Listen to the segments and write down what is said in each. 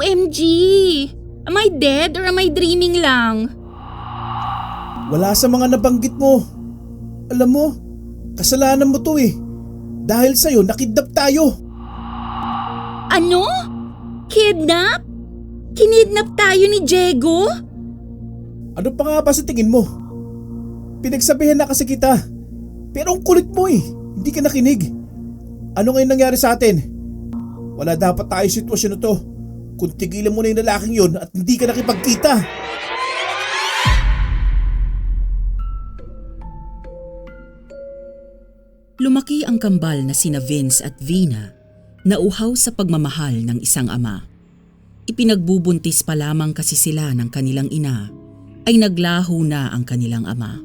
OMG! Am I dead or am I dreaming lang? Wala sa mga nabanggit mo. Alam mo, kasalanan mo to eh. Dahil sa'yo, nakidnap tayo. Ano? Kidnap? Kinidnap tayo ni Diego? Ano pa nga ba sa tingin mo? Pinagsabihan na kasi kita. Pero ang kulit mo eh. Hindi ka nakinig. Ano ngayon nangyari sa atin? Wala dapat tayo sa sitwasyon na to. Kung tigilan mo na yung lalaking yun at hindi ka nakipagkita. Lumaki ang kambal na sina Vince at Vina na uhaw sa pagmamahal ng isang ama. Ipinagbubuntis pa lamang kasi sila ng kanilang ina ay naglaho na ang kanilang ama.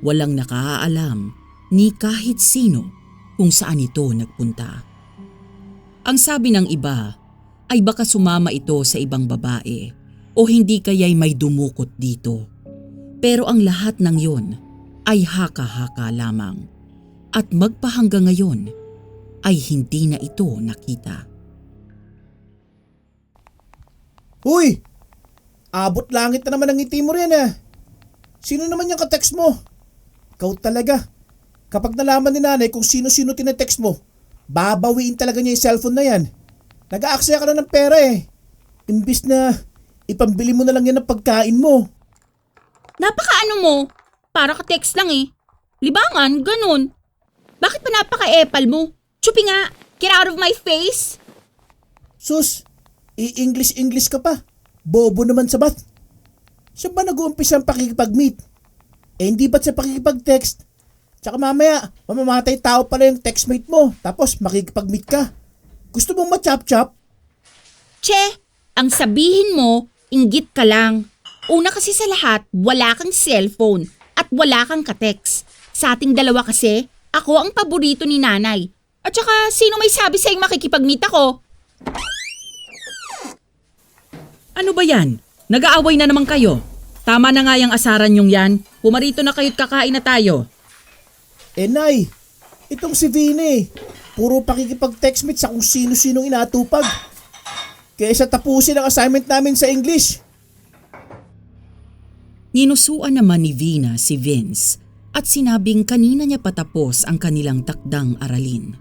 Walang nakaalam ni kahit sino kung saan ito nagpunta. Ang sabi ng iba ay baka sumama ito sa ibang babae o hindi kaya'y may dumukot dito. Pero ang lahat ng yun ay haka-haka lamang. At magpahanggang ngayon ay hindi na ito nakita. Uy! Abot langit na naman ang ngiti mo rin ah. Sino naman yung ka-text mo? Ikaw talaga. Kapag nalaman ni nanay kung sino-sino tinetext mo, babawiin talaga niya yung cellphone na yan. Nag-aaksaya ka na ng pera eh. Imbis na ipambili mo na lang yan ng pagkain mo. Napakaano mo? Para ka-text lang eh. Libangan, ganun. Bakit pa napaka-epal mo? Chupi nga, get out of my face! Sus, i-English ka pa. Bobo naman sa bat. Saan ba nag-uumpisa ang pakikipag-meet? Hindi ba't sa pakikipag-text? Tsaka mamaya, mamamatay tao pala yung textmate mo. Tapos makikipag-meet ka. Gusto mong ma-chop-chop? Che, ang sabihin mo, inggit ka lang. Una kasi sa lahat, wala kang cellphone at wala kang ka-text. Sa ating dalawa kasi, ako ang paborito ni nanay. At saka, sino may sabi sa'yong makikipag-meet ako? Ano ba yan? Nag-aaway na naman kayo. Tama na nga yung asaran yung yan. Pumarito na kayo't kakain na tayo. Nay, itong si Vina puro pakikipag-textmate sa kung sino-sinong inatupag. Kaysa tapusin ang assignment namin sa English. Ninusuan naman ni Vina si Vince at sinabing kanina niya patapos ang kanilang takdang aralin.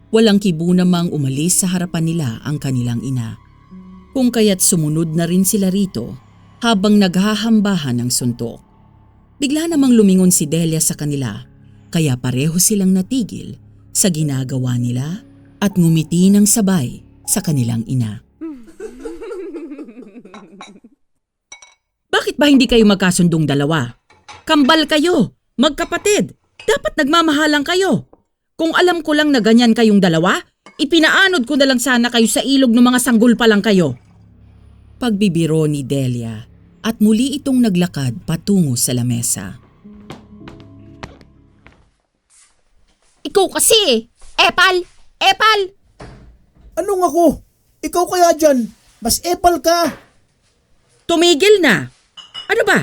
Walang kibo namang umalis sa harapan nila ang kanilang ina. Kung kaya't sumunod na rin sila rito habang naghahambahan ng suntok. Bigla namang lumingon si Delia sa kanila kaya pareho silang natigil sa ginagawa nila at ngumiti ng sabay sa kanilang ina. Bakit ba hindi kayo magkasundong dalawa? Kambal kayo! Magkapatid, dapat nagmamahalan kayo. Kung alam ko lang na ganyan kayong dalawa, ipinaanod ko na lang sana kayo sa ilog ng mga sanggol pa lang kayo. Pagbibiro ni Delia at muli itong naglakad patungo sa lamesa. Ikaw kasi Epal! Epal! Anong ako? Ikaw kaya dyan? Mas epal ka. Tumigil na! Ano ba?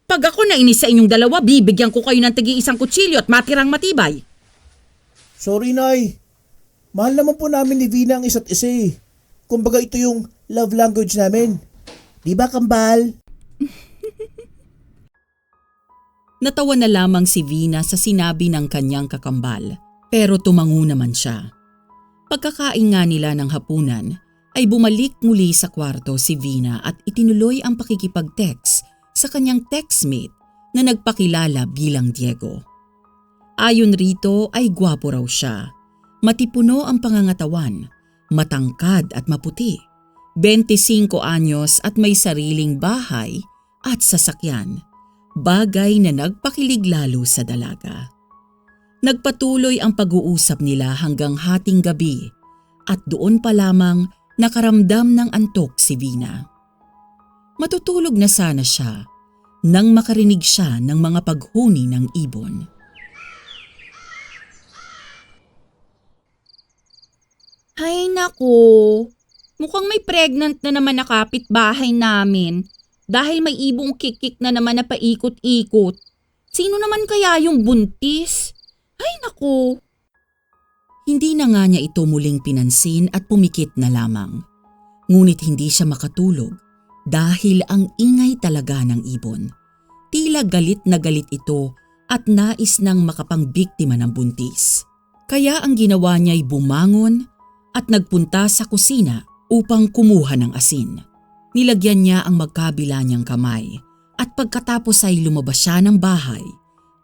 Pag ako nainis sa inyong dalawa, bibigyan ko kayo ng tigi-isang kutsilyo at matirang matibay. Sorry, Nay. Mahal naman po namin ni Vina ang isa't isa eh. Kumbaga ito yung love language namin. Di ba, kambal? Natawa na lamang si Vina sa sinabi ng kanyang kakambal, pero tumango naman siya. Pagkakain nga nila ng hapunan, ay bumalik muli sa kwarto si Vina at itinuloy ang pakikipag-text sa kanyang textmate na nagpakilala bilang Diego. Ayon rito ay gwapo raw siya, matipuno ang pangangatawan, matangkad at maputi, 25 anyos at may sariling bahay at sasakyan, bagay na nagpakilig lalo sa dalaga. Nagpatuloy ang pag-uusap nila hanggang hating gabi at doon pa lamang nakaramdam ng antok si Vina. Matutulog na sana siya nang makarinig siya ng mga paghuni ng ibon. Ay nako, mukhang may pregnant na naman na kapitbahay namin dahil may ibong kikik na naman na paikot-ikot. Sino naman kaya yung buntis? Ay nako. Hindi na nga niya ito muling pinansin at pumikit na lamang. Ngunit hindi siya makatulog dahil ang ingay talaga ng ibon. Tila galit na galit ito at nais nang makapangbiktima ng buntis. Kaya ang ginawa niya ay bumangon at nagpunta sa kusina upang kumuha ng asin. Nilagyan niya ang magkabila niyang kamay at pagkatapos ay lumabas siya ng bahay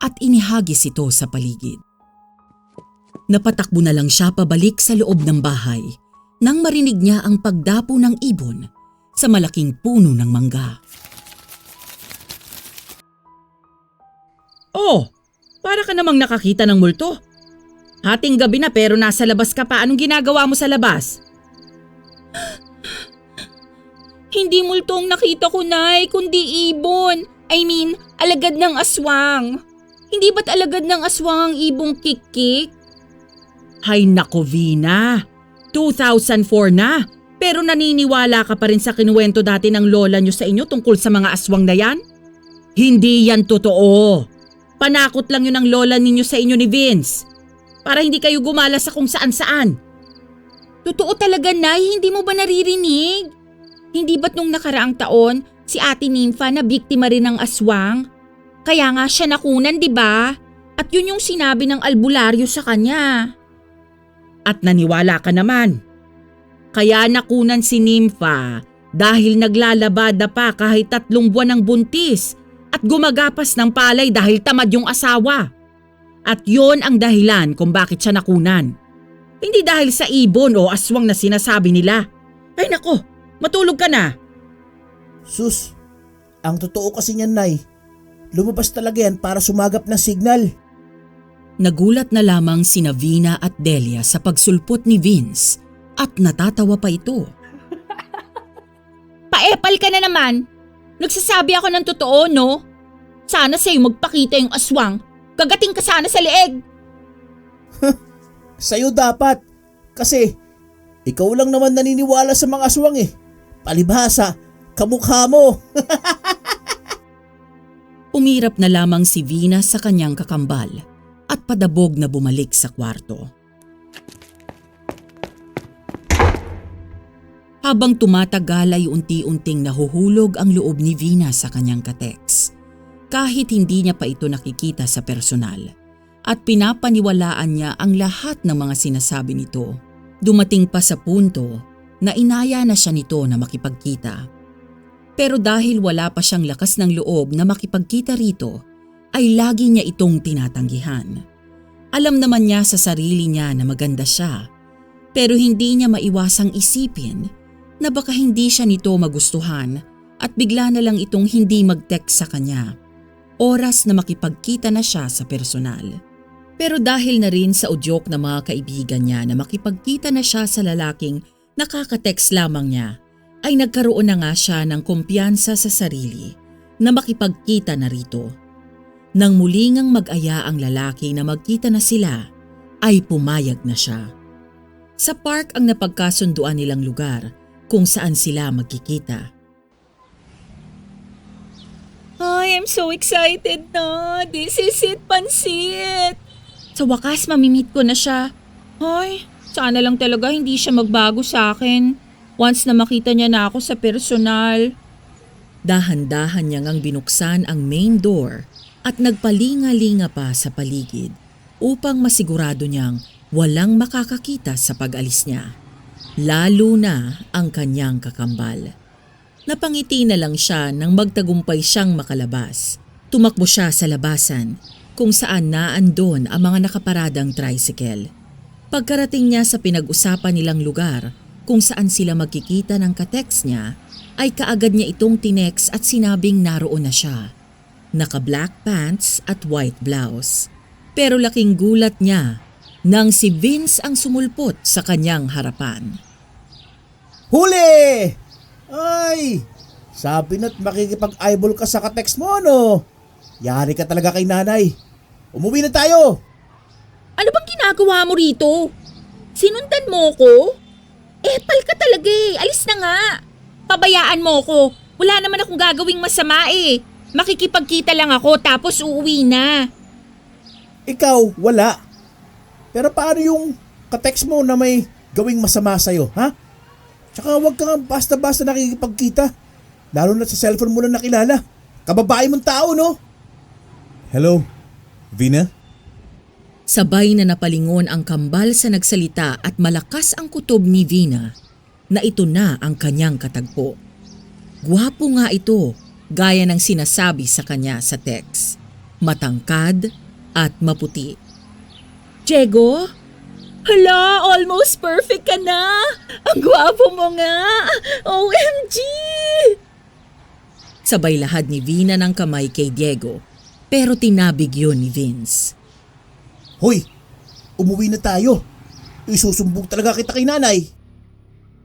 at inihagis ito sa paligid. Napatakbo na lang siya pabalik sa loob ng bahay nang marinig niya ang pagdapo ng ibon sa malaking puno ng mangga. Oh, para ka namang nakakita ng multo. Hating gabi na pero nasa labas ka pa. Anong ginagawa mo sa labas? Hindi multo ang nakita ko, Nay, kundi ibon. I mean, alagad ng aswang. Hindi ba't alagad ng aswang ang ibong kikik? Hay nako, Vina. 2004 na. Pero naniniwala ka pa rin sa kinuwento dati ng lola nyo sa inyo tungkol sa mga aswang na yan? Hindi yan totoo. Panakot lang yun ng lola ninyo sa inyo ni Vince. Para hindi kayo gumala sa kung saan-saan. Totoo talaga, Nay, hindi mo ba naririnig? Hindi ba't nung nakaraang taon, si Ate Nympha na biktima rin ng aswang? Kaya nga siya nakunan, di ba? At yun yung sinabi ng albularyo sa kanya. At naniwala ka naman. Kaya nakunan si Nympha dahil naglalabada pa kahit 3 buwan ng buntis at gumagapas ng palay dahil tamad yung asawa. At yon ang dahilan kung bakit siya nakunan. Hindi dahil sa ibon o aswang na sinasabi nila. Ay nako, matulog ka na. Sus, ang totoo kasi niyan, Nay. Lumabas talaga yan para sumagap ng signal. Nagulat na lamang sina Vina at Delia sa pagsulpot ni Vince at natatawa pa ito. Paepal ka na naman. Nagsasabi ako ng totoo, no? Sana sa'yo magpakita yung aswang. Gagating ka sana sa leeg. Sa'yo dapat. Kasi ikaw lang naman naniniwala sa mga aswang eh. Palibhasa, kamukha mo. Umirap na lamang si Vina sa kanyang kakambal at padabog na bumalik sa kwarto. Habang tumatagal ay unti-unting nahuhulog ang loob ni Vina sa kanyang kateks. Kahit hindi niya pa ito nakikita sa personal at pinapaniwalaan niya ang lahat ng mga sinasabi nito. Dumating pa sa punto na inaya na siya nito na makipagkita. Pero dahil wala pa siyang lakas ng loob na makipagkita rito, ay lagi niya itong tinatanggihan. Alam naman niya sa sarili niya na maganda siya, pero hindi niya maiwasang isipin na baka hindi siya nito magustuhan at bigla na lang itong hindi mag-text sa kanya. Oras na makipagkita na siya sa personal. Pero dahil na rin sa udyok ng mga kaibigan niya na makipagkita na siya sa lalaking nakaka-text lamang niya, ay nagkaroon na nga siya ng kumpiyansa sa sarili na makipagkita na rito. Nang muli ngang mag-aya ang lalaki na magkita na sila, ay pumayag na siya. Sa park ang napagkasunduan nilang lugar kung saan sila magkikita. Ay, I'm so excited na. This is it, Pansit. Sa wakas, mamimit ko na siya. Ay, sana lang talaga hindi siya magbago sa akin. Once na makita niya na ako sa personal. Dahan-dahan niyang ang binuksan ang main door at nagpalinga-linga pa sa paligid upang masigurado niyang walang makakakita sa pag-alis niya. Lalo na ang kanyang kakambal. Napangiti na lang siya nang magtagumpay siyang makalabas. Tumakbo siya sa labasan kung saan naandon ang mga nakaparadang tricycle. Pagkarating niya sa pinag-usapan nilang lugar kung saan sila magkikita ng kateks niya, ay kaagad niya itong tinex at sinabing naroon na siya. Naka-black pants at white blouse. Pero laking gulat niya nang si Vince ang sumulpot sa kanyang harapan. Huli! Ay! Sabi na't makikipag-eyeball ka sa kateks mo, no? Yari ka talaga kay nanay. Umuwi na tayo! Ano bang ginagawa mo rito? Sinundan mo ko? Epal ka talaga eh. Alis na nga. Pabayaan mo ko. Wala naman akong gagawing masama eh. Makikipagkita lang ako tapos uuwi na. Ikaw, wala. Pero paano yung kateks mo na may gawing masama sa'yo, ha? Tsaka huwag ka nga basta-basta nakikipagkita. Lalo na sa cellphone mo lang nakilala. Kababae mong tao, no? Hello, Vina? Sabay na napalingon ang kambal sa nagsalita at malakas ang kutob ni Vina na ito na ang kanyang katagpo. Gwapo nga ito, gaya ng sinasabi sa kanya sa text. Matangkad at maputi. Diego? Hala, almost perfect ka na! Ang gwapo mo nga! OMG! Sabay lahad ni Vina ng kamay kay Diego, pero tinabig yun ni Vince. Hoy, umuwi na tayo. Isusumbong talaga kita kay nanay.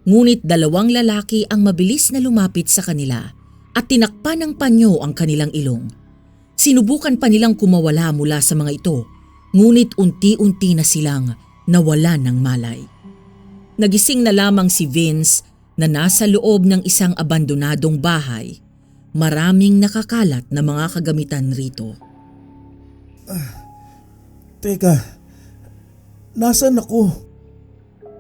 Ngunit dalawang lalaki ang mabilis na lumapit sa kanila at tinakpan ng panyo ang kanilang ilong. Sinubukan pa nilang kumawala mula sa mga ito, ngunit unti-unti na silang nawalan ng malay. Nagising na lamang si Vince na nasa loob ng isang abandonadong bahay. Maraming nakakalat na mga kagamitan rito. Teka, nasaan ako?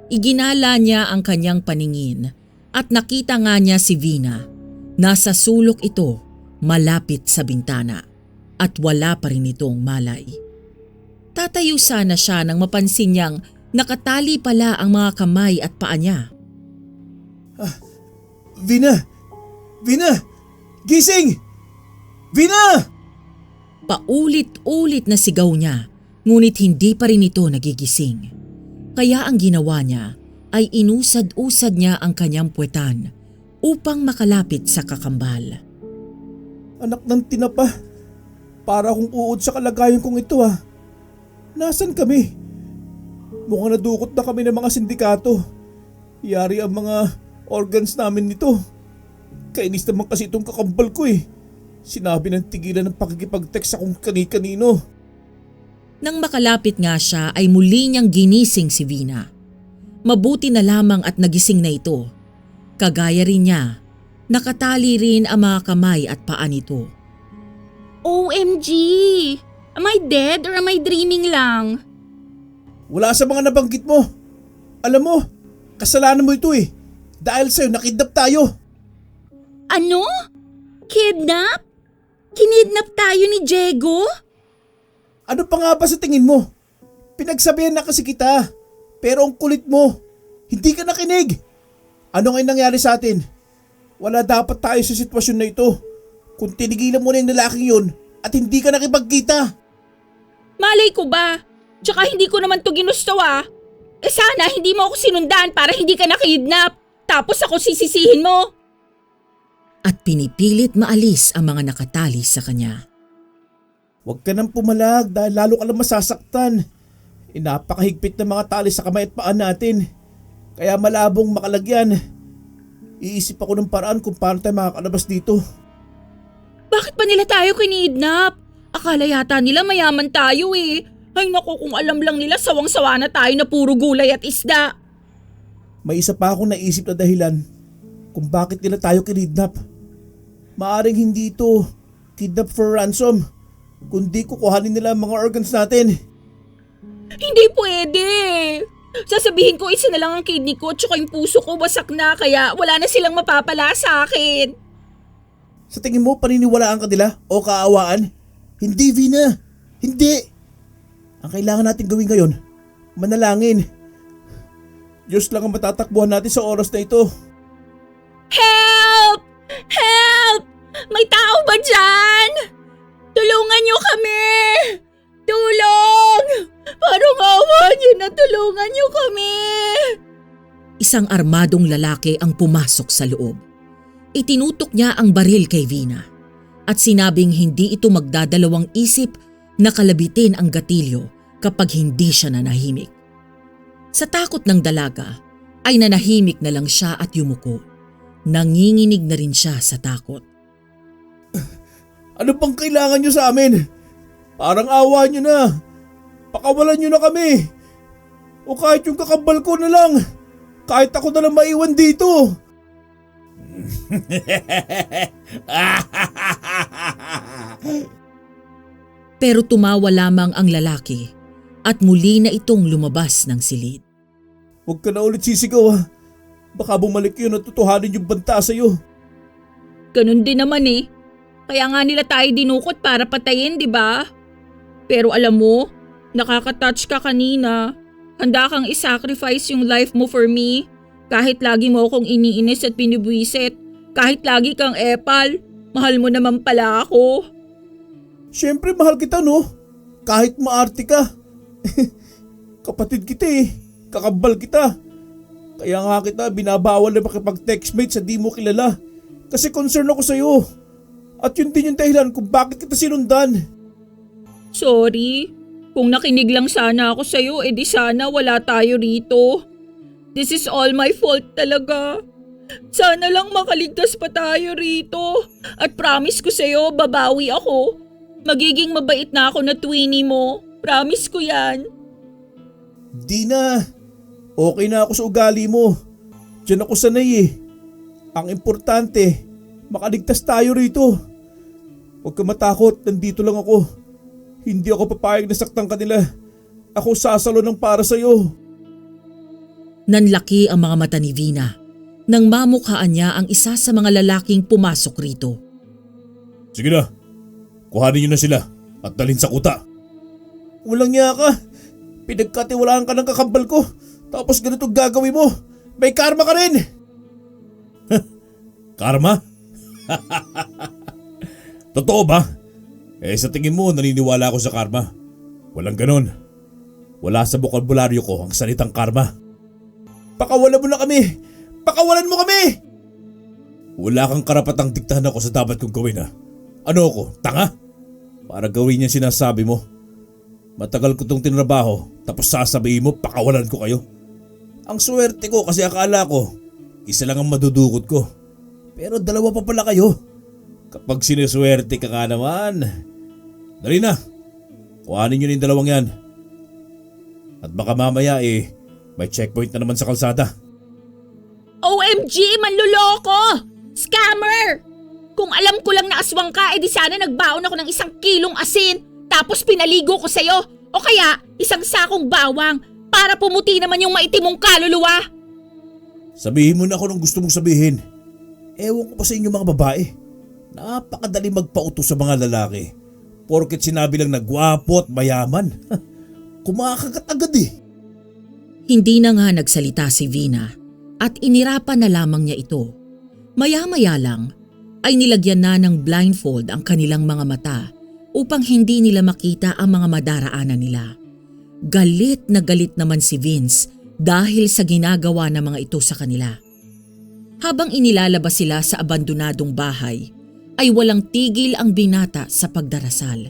Iginala niya ang kanyang paningin at nakita nga niya si Vina. Nasa sulok ito, malapit sa bintana, at wala pa rin itong malay. Tatayo sana siya nang mapansin niyang nakatali pala ang mga kamay at paa niya. Vina! Vina! Gising! Vina! Paulit-ulit na sigaw niya, ngunit hindi pa rin ito nagigising. Kaya ang ginawa niya ay inusad-usad niya ang kanyang puwetan upang makalapit sa kakambal. Anak ng tinapa, para akong uod sa kalagayan kong ito ah. Nasaan kami? Mukhang nadukot na kami ng mga sindikato. Yari ang mga organs namin nito. Kainis naman kasi itong kakambal ko eh. Sinabi ng tigilan ng pakikipag-text akong kani-kanino. Nang makalapit nga siya ay muli niyang ginising si Vina. Mabuti na lamang at nagising na ito. Kagaya rin niya, nakatali rin ang mga kamay at paa nito. OMG! Am I dead or am I dreaming lang? Wala sa mga nabanggit mo. Alam mo, kasalanan mo ito eh. Dahil sa'yo nakidnap tayo. Ano? Kidnap? Kinidnap tayo ni Diego? Ano pa nga ba sa tingin mo? Pinagsabihan na kasi kita. Pero ang kulit mo. Hindi ka nakinig. Ano ngayon nangyari sa atin? Wala dapat tayo sa sitwasyon na ito. Kung tinigilan mo na yung lalaking yun at hindi ka nakipagkita. Malay ko ba? Tsaka hindi ko naman to ginusto ah. Sana hindi mo ako sinundan para hindi ka nakidnap. Tapos ako sisisihin mo. At pinipilit maalis ang mga nakatali sa kanya. Huwag ka nang pumalag dahil lalo ka lang masasaktan. Napakahigpit ng mga tali sa kamay at paa natin. Kaya malabong makalagyan. Iisip ako ng paraan kung paano tayo makakalabas dito. Bakit pa nila tayo kinidnap? Akala yata nila mayaman tayo eh. Ay naku, kung alam lang nila sawang-sawa na tayo na puro gulay at isda. May isa pa akong naisip na dahilan kung bakit nila tayo kinidnap. Maaring hindi ito kidnap for ransom, kundi kukuhanin nila ang mga organs natin. Hindi pwede. Sasabihin ko isa na lang ang kidney ko tsaka yung puso ko wasak na kaya wala na silang mapapala sa akin. Sa tingin mo paniniwalaan ka nila o kaawaan? Hindi, Vina. Hindi. Ang kailangan natin gawin ngayon, manalangin. Diyos lang ang matatakbuhan natin sa oras na ito. Help! Help! May tao ba dyan? Tulungan niyo kami! Tulong! Parang awa niyo na tulungan niyo kami! Isang armadong lalaki ang pumasok sa loob. Itinutok niya ang baril kay Vina at sinabing hindi ito magdadalawang isip na kalabitin ang gatilyo kapag hindi siya nanahimik. Sa takot ng dalaga ay nanahimik na lang siya at yumuko. Nanginginig na rin siya sa takot. Ano pang kailangan nyo sa amin? Parang awa nyo na. Pakawalan nyo na kami. O kahit yung kakambal ko na lang. Kahit ako na lang maiwan dito. Pero tumawa lamang ang lalaki at muli na itong lumabas ng silid. Huwag ka na ulit sisigaw ha. Baka bumalik yun at tutuhanin yung banta sa'yo. Ganun din naman eh. Kaya nga nila tayo dinukot para patayin, di ba? Pero alam mo, nakaka-touch ka kanina. Handa kang isacrifice yung life mo for me. Kahit lagi mo akong iniinis at pinibwisit. Kahit lagi kang epal. Mahal mo naman pala ako. Siyempre mahal kita no. Kahit maarte ka. Kapatid kita eh. Kakambal kita. Kaya nga kita binabawal na makipag-textmate sa di mo kilala. Kasi concern ako sa'yo. At yun din yung dahilan kung bakit kita sinundan. Sorry. Kung nakinig lang sana ako sa'yo, edi sana wala tayo rito. This is all my fault talaga. Sana lang makaligtas pa tayo rito. At promise ko sa'yo, babawi ako. Magiging mabait na ako na twinnie mo. Promise ko yan. Di na. Okay na ako sa ugali mo. Diyan ako sanay eh. Ang importante, makaligtas tayo rito. Huwag ka matakot, nandito lang ako. Hindi ako papayag na saktan kanila. Ako sasalo ng para sa'yo. Nanlaki ang mga mata ni Vina nang mamukhaan niya ang isa sa mga lalaking pumasok rito. Sige na, kuhanin niyo na sila at dalhin sa kuta. Walang niya ka. Pinagkatiwalaan ka ng kakambal ko. Tapos ganito gagawin mo. May karma ka rin. Karma? Totoo ba? Sa tingin mo naniniwala ako sa karma. Walang ganon. Wala sa bokabularyo ko ang salitang karma. Pakawalan mo na kami! Pakawalan mo kami! Wala kang karapatang diktahan ako sa dapat kong gawin ha. Ano ako, tanga? Para gawin yung sinasabi mo. Matagal ko tong tinrabaho tapos sasabihin mo pakawalan ko kayo. Ang swerte ko kasi akala ko isa lang ang madudukot ko. Pero dalawa pa pala kayo. Kapag siniswerte ka nga naman. Dali na. Kuhanin nyo na yung dalawang yan. At baka mamaya may checkpoint na naman sa kalsada. OMG, manluloko! Scammer! Kung alam ko lang na aswang ka, edi sana nagbaon ako ng 1 kilong asin tapos pinaligo ko sa'yo. O kaya, 1 sakong bawang para pumuti naman yung maitim mong kaluluwa. Sabihin mo na ako nung gusto mong sabihin. Ewan ko pa sa inyo mga babae. Napakadali magpautos sa mga lalaki. Porket sinabi lang na gwapo at mayaman. Kumakagat agad eh. Hindi na nga nagsalita si Vina at inirapan na lamang niya ito. Maya-maya lang ay nilagyan na ng blindfold ang kanilang mga mata upang hindi nila makita ang mga madaraanan nila. Galit na galit naman si Vince dahil sa ginagawa ng mga ito sa kanila. Habang inilalabas sila sa abandonadong bahay, ay walang tigil ang binata sa pagdarasal.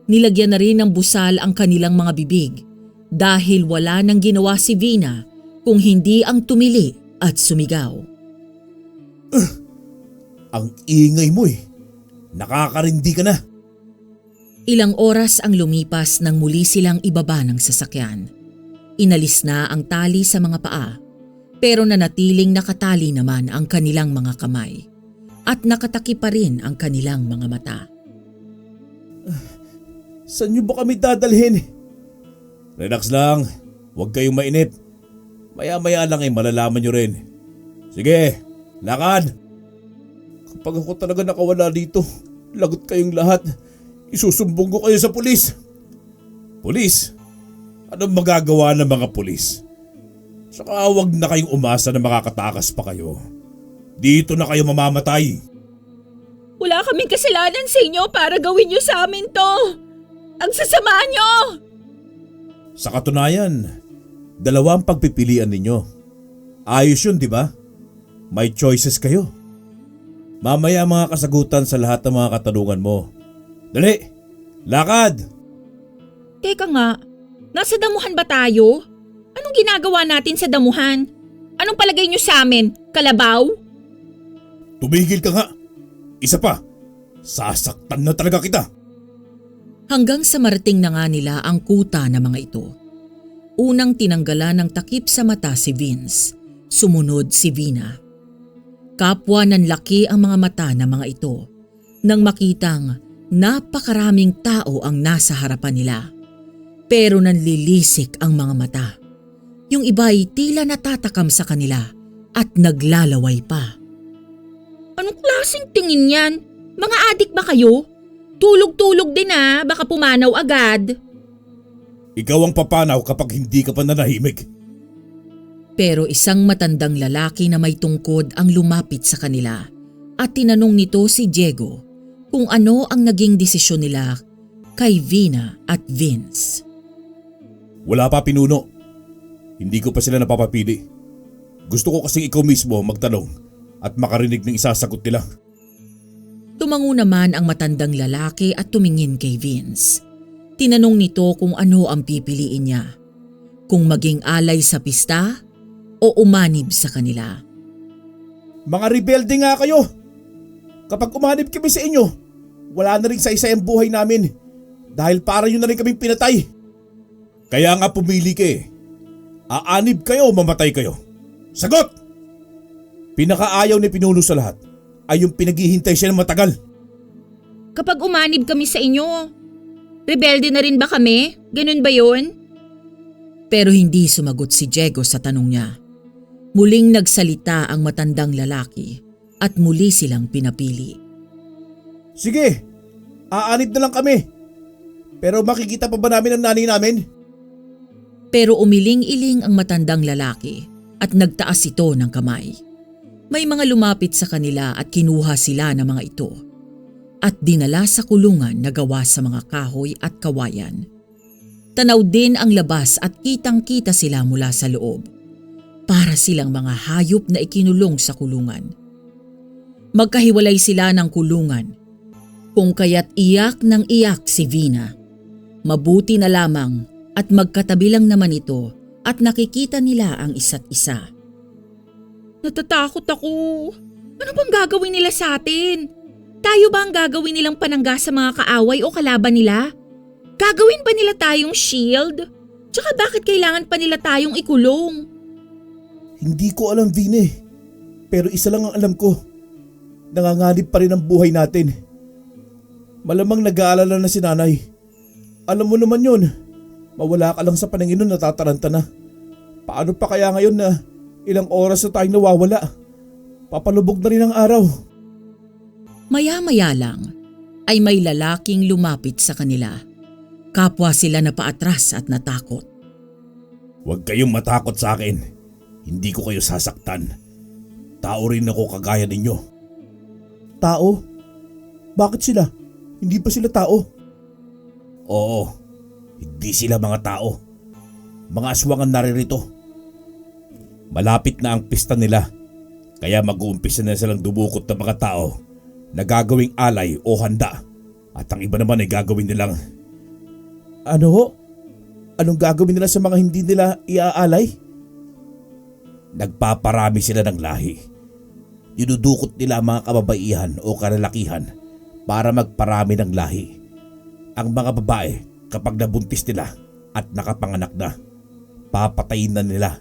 Nilagyan na rin ng busal ang kanilang mga bibig dahil wala nang ginawa si Vina kung hindi ang tumili at sumigaw. Ang ingay mo eh. Nakakarindi ka na. Ilang oras ang lumipas nang muli silang ibaba ng sasakyan. Inalis na ang tali sa mga paa pero nanatiling nakatali naman ang kanilang mga kamay at nakataki pa rin ang kanilang mga mata. Saan niyo ba kami dadalhin? Relax lang. Huwag kayong mainip. Maya-maya lang malalaman niyo rin. Sige, lakad. Kapag ako talaga nakawala dito, lagot kayong lahat. Isusumbong ko kayo sa pulis. Pulis? Anong magagawa ng mga pulis? Saka huwag na kayong umasa na makakatakas pa kayo. Dito na kayo mamamatay. Wala kaming kasalanan sa inyo para gawin nyo sa amin to. Ang sasama nyo! Sa katunayan, 2 ang pagpipilian ninyo. Ayos yun, di ba? May choices kayo. Mamaya mga kasagutan sa lahat ng mga katanungan mo. Dali! Lakad! Teka nga, nasa damuhan ba tayo? Anong ginagawa natin sa damuhan? Anong palagay nyo sa amin? Kalabaw? Tumigil ka nga! Isa pa! Sasaktan na talaga kita! Hanggang sa marating na nga nila ang kuta ng mga ito. Unang tinanggalan ng takip sa mata si Vince, sumunod si Vina. Kapwa nanlaki ang mga mata ng mga ito nang makitang napakaraming tao ang nasa harapan nila. Pero nanlilisik ang mga mata. Yung iba ay tila natatakam sa kanila at naglalaway pa. Anong klaseng tingin yan? Mga adik ba kayo? Tulog-tulog din baka pumanaw agad. Ikaw ang papanaw kapag hindi ka pa nanahimik. Pero isang matandang lalaki na may tungkod ang lumapit sa kanila at tinanong nito si Diego kung ano ang naging desisyon nila kay Vina at Vince. Wala pa, pinuno. Hindi ko pa sila napapapili. Gusto ko kasing ikaw mismo magtanong at makarinig ng isasagot nila. Tumango naman ang matandang lalaki at tumingin kay Vince. Tinanong nito kung ano ang pipiliin niya. Kung maging alay sa pista o umanib sa kanila. Mga rebelde nga kayo! Kapag umanib kami sa inyo, wala na rin sa-isa ang buhay namin dahil para nyo na rin kaming pinatay. Kaya nga pumili ka eh. Aanib kayo o mamatay kayo? Sagot! Pinakaayaw ni pinuno sa lahat ay yung pinaghihintay siya ng matagal. Kapag umanib kami sa inyo, rebelde na rin ba kami? Ganun ba yun? Pero hindi sumagot si Diego sa tanong niya. Muling nagsalita ang matandang lalaki at muli silang pinapili. Sige, aanib na lang kami. Pero makikita pa ba namin ang nanay namin? Pero umiling-iling ang matandang lalaki at nagtaas ito ng kamay. May mga lumapit sa kanila at kinuha sila ng mga ito at dinala sa kulungan na gawa sa mga kahoy at kawayan. Tanaw din ang labas at kitang-kita sila mula sa loob. Para silang mga hayop na ikinulong sa kulungan. Magkahiwalay sila ng kulungan. Kung kaya't iyak ng iyak si Vina. Mabuti na lamang at magkatabi lang naman ito at nakikita nila ang isa't isa. Natatakot ako. Ano bang gagawin nila sa atin? Tayo ba ang gagawin nilang panangga sa mga kaaway o kalaban nila? Gagawin ba nila tayong shield? Tsaka bakit kailangan pa nila tayong ikulong? Hindi ko alam, Vina. Pero isa lang ang alam ko. Nanganganib pa rin ang buhay natin. Malamang nag-aalala na si nanay. Alam mo naman yun. Mawala ka lang sa Panginoon, natataranta na. Paano pa kaya ngayon na ilang oras na tayong nawawala? Papalubog na rin ang araw. Maya-maya lang ay may lalaking lumapit sa kanila. Kapwa sila na paatras at natakot. Huwag kayong matakot sa akin. Hindi ko kayo sasaktan. Tao rin ako kagaya ninyo. Tao? Bakit sila? Hindi pa sila tao? Oo, hindi sila mga tao. Mga aswang ang naririto. Malapit na ang pista nila. Kaya mag-uumpisa na silang dumukot ng mga tao na gagawing alay o handa. At ang iba naman ay gagawin nilang... Ano ho? Anong gagawin nila sa mga hindi nila iaalay? Nagpaparami sila ng lahi. Dinudukot nila ang mga kababaihan o kalalakihan para magparami ng lahi. Ang mga babae kapag nabuntis nila at nakapanganak na, papatayin na nila.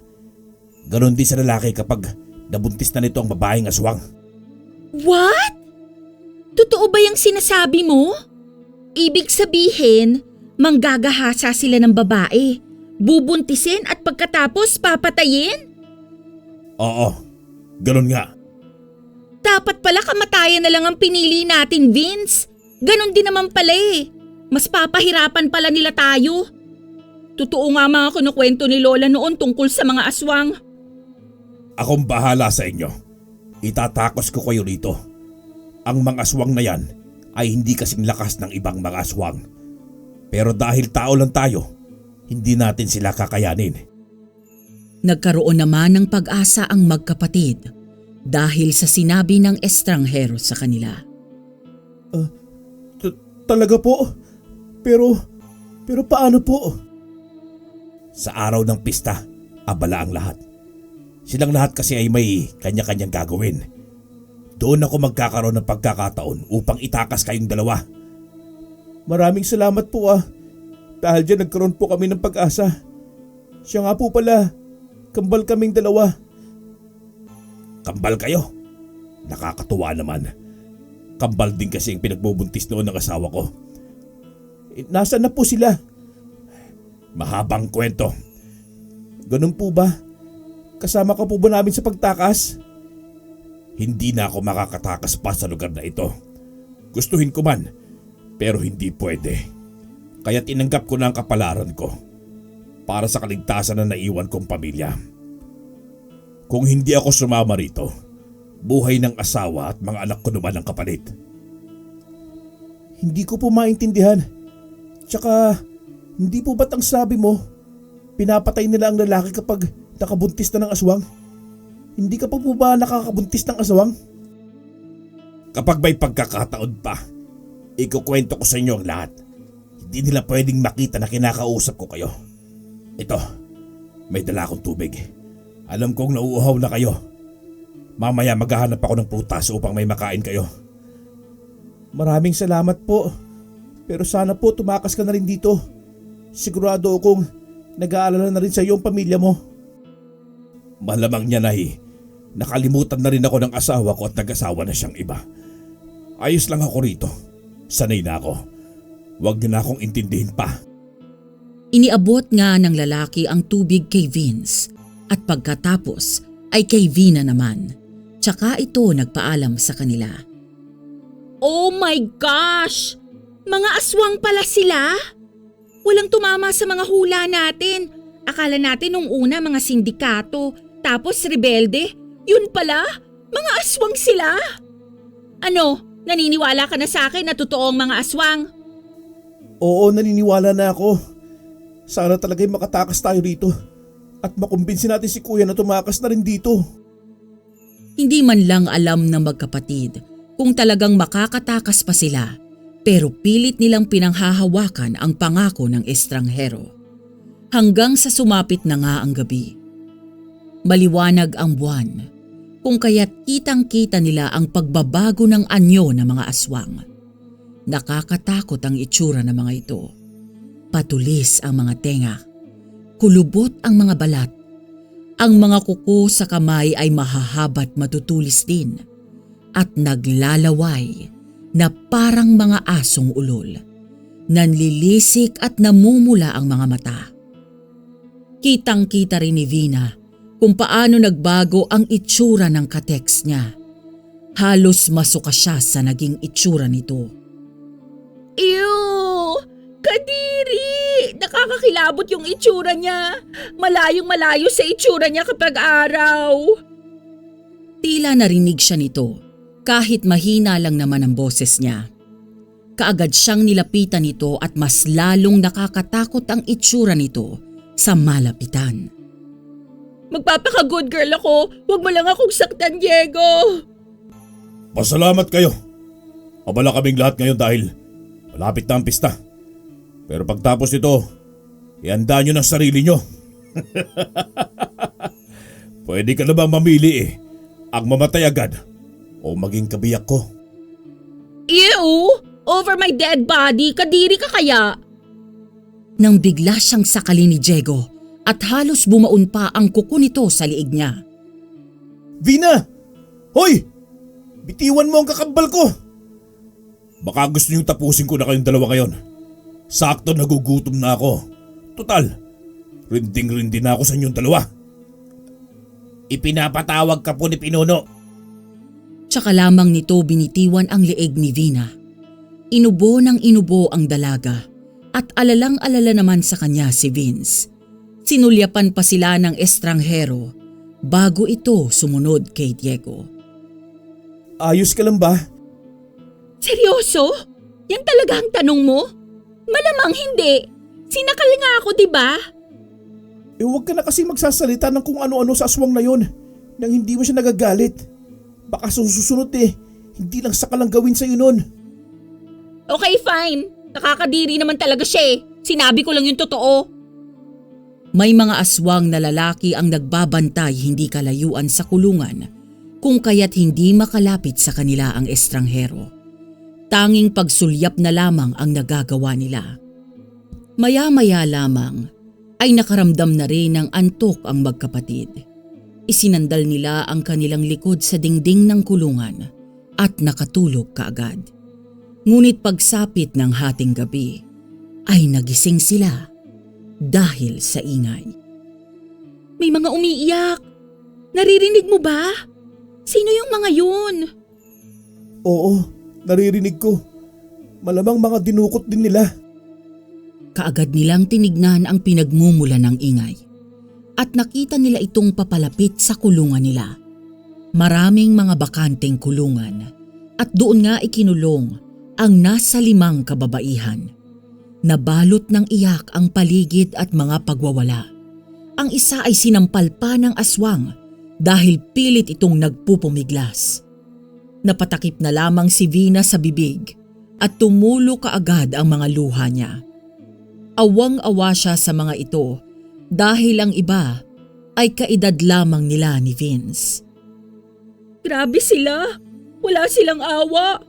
Ganon din sa lalaki kapag nabuntis na nito ang babaeng aswang. What? Totoo ba yung sinasabi mo? Ibig sabihin, manggagahasa sila ng babae, bubuntisin at pagkatapos papatayin? Oo, ganon nga. Dapat pala kamatayan na lang ang pinili natin, Vince. Ganon din naman pala eh. Mas papahirapan pala nila tayo. Totoo nga mga kinukwento ni Lola noon tungkol sa mga aswang. Akong bahala sa inyo. Itatakos ko kayo rito. Ang mga aswang na yan ay hindi kasing lakas ng ibang mga aswang. Pero dahil tao lang tayo, hindi natin sila kakayanin. Nagkaroon naman ng pag-asa ang magkapatid dahil sa sinabi ng estranghero sa kanila. Talaga po? Pero paano po? Sa araw ng pista, abala ang lahat. Silang lahat kasi ay may kanya-kanyang gagawin. Doon ako magkakaroon ng pagkakataon upang itakas kayong dalawa. Maraming salamat po Dahil dyan nagkaroon po kami ng pag-asa. Siya nga po pala, kambal kaming dalawa. Kambal kayo? Nakakatuwa naman. Kambal din kasi ang pinagbubuntis noon ng asawa ko. Nasaan na po sila? Mahabang kwento. Ganun po ba? Kasama ka po ba namin sa pagtakas? Hindi na ako makakatakas pa sa lugar na ito. Gustuhin ko man, pero hindi pwede. Kaya tinanggap ko na ang kapalaran ko para sa kaligtasan na naiwan kong pamilya. Kung hindi ako sumama rito, buhay ng asawa at mga anak ko naman ang kapalit. Hindi ko po maintindihan. Tsaka, hindi po ba't ang sabi mo, pinapatay nila ang lalaki kapag nakabuntis na ng aswang? Hindi ka pa po ba nakakabuntis ng aswang? Kapag may pagkakataon pa, ikukwento ko sa inyo ang lahat. Hindi nila pwedeng makita na kinakausap ko kayo. Ito, may dala akong tubig. Alam kong nauuhaw na kayo. Mamaya maghahanap ako ng prutas upang may makain kayo. Maraming salamat po. Pero sana po tumakas ka na rin dito. Sigurado akong nag-aalala na rin sa iyo ang pamilya mo. Malamang niya nahi. Nakalimutan na rin ako ng asawa ko at nag-asawa na siyang iba. Ayos lang ako rito. Sanay na ako. Huwag niyo na akong intindihin pa. Iniabot nga ng lalaki ang tubig kay Vince at pagkatapos ay kay Vina naman. Tsaka ito nagpaalam sa kanila. Oh my gosh! Mga aswang pala sila? Walang tumama sa mga hula natin. Akala natin nung una mga sindikato, tapos rebelde. Yun pala, mga aswang sila. Ano, naniniwala ka na sa akin na totoo ang mga aswang? Oo, naniniwala na ako. Sana talaga'y makatakas tayo rito. At makumbinsin natin si kuya na tumakas na rin dito. Hindi man lang alam ng magkapatid kung talagang makakatakas pa sila, pero pilit nilang pinanghahawakan ang pangako ng estranghero. Hanggang sa sumapit na nga ang gabi. Maliwanag ang buwan, kung kaya't kitang-kita nila ang pagbabago ng anyo ng mga aswang. Nakakatakot ang itsura ng mga ito. Patulis ang mga tenga. Kulubot ang mga balat. Ang mga kuko sa kamay ay mahahaba't matutulis din at naglalaway na parang mga asong ulol. Nanlilisik at namumula ang mga mata. Kitang-kita rin ni Vina kung paano nagbago ang itsura ng kateks niya. Halos masuka siya sa naging itsura nito. Ew! Kadiri! Nakakakilabot yung itsura niya. Malayong-malayo sa itsura niya kapag araw. Tila narinig siya nito kahit mahina lang naman ang boses niya. Kaagad siyang nilapitan nito at mas lalong nakakatakot ang itsura nito sa malapitan. Magpapaka-good girl ako. Huwag mo lang akong saktan, Diego. Pasalamat kayo. Abala kaming lahat ngayon dahil malapit na ang pista. Pero pagtapos nito, ihanda nyo ng sarili nyo. Pwede ka na bang mamili ang mamatay agad o maging kabiyak ko? Ew! Over my dead body, kadiri ka kaya? Nang bigla siyang sakali ni Diego at halos bumaon pa ang kuko nito sa liig niya. Vina! Hoy! Bitiwan mo ang kakambal ko! Baka gusto niyong tapusin ko na kayong dalawa ngayon. Sakto nagugutom na ako. Total, rinding-rindi na ako sa inyong dalawa. Ipinapatawag ka po ni Pinuno. Tsaka lamang nito binitiwan ang liig ni Vina. Inubo ng inubo ang dalaga at alalang-alala naman sa kanya si Vince. Sinulyapan pa sila ng estranghero bago ito sumunod kay Diego. Ayos ka lang ba? Seryoso? Yan talaga ang tanong mo? Malamang hindi. Sinakal nga ako, diba? Huwag ka na kasi magsasalita ng kung ano-ano sa aswang na yon nang hindi mo siya nagagalit. Baka susunod hindi lang sakal ang gawin sa'yo nun. Okay, fine. Nakakadiri naman talaga siya eh. Sinabi ko lang yung totoo. May mga aswang na lalaki ang nagbabantay hindi kalayuan sa kulungan kung kaya't hindi makalapit sa kanila ang estranghero. Tanging pagsulyap na lamang ang nagagawa nila. Maya-maya lamang ay nakaramdam na rin ng antok ang magkapatid. Isinandal nila ang kanilang likod sa dingding ng kulungan at nakatulog kaagad. Ngunit pagsapit ng hating gabi ay nagising sila dahil sa ingay. May mga umiiyak. Naririnig mo ba? Sino yung mga yun? Oo, naririnig ko. Malamang mga dinukot din nila. Kaagad nilang tinignan ang pinagmumula ng ingay at nakita nila itong papalapit sa kulungan nila. Maraming mga bakanteng kulungan at doon nga ikinulong ang nasa 5 kababaihan. Nabalot ng iyak ang paligid at mga pagwawala. Ang isa ay sinampal pa ng aswang dahil pilit itong nagpupumiglas. Napatakip na lamang si Vina sa bibig at tumulo kaagad ang mga luha niya. Awang-awa siya sa mga ito dahil ang iba ay kaedad lamang nila ni Vince. Grabe sila. Wala silang awa.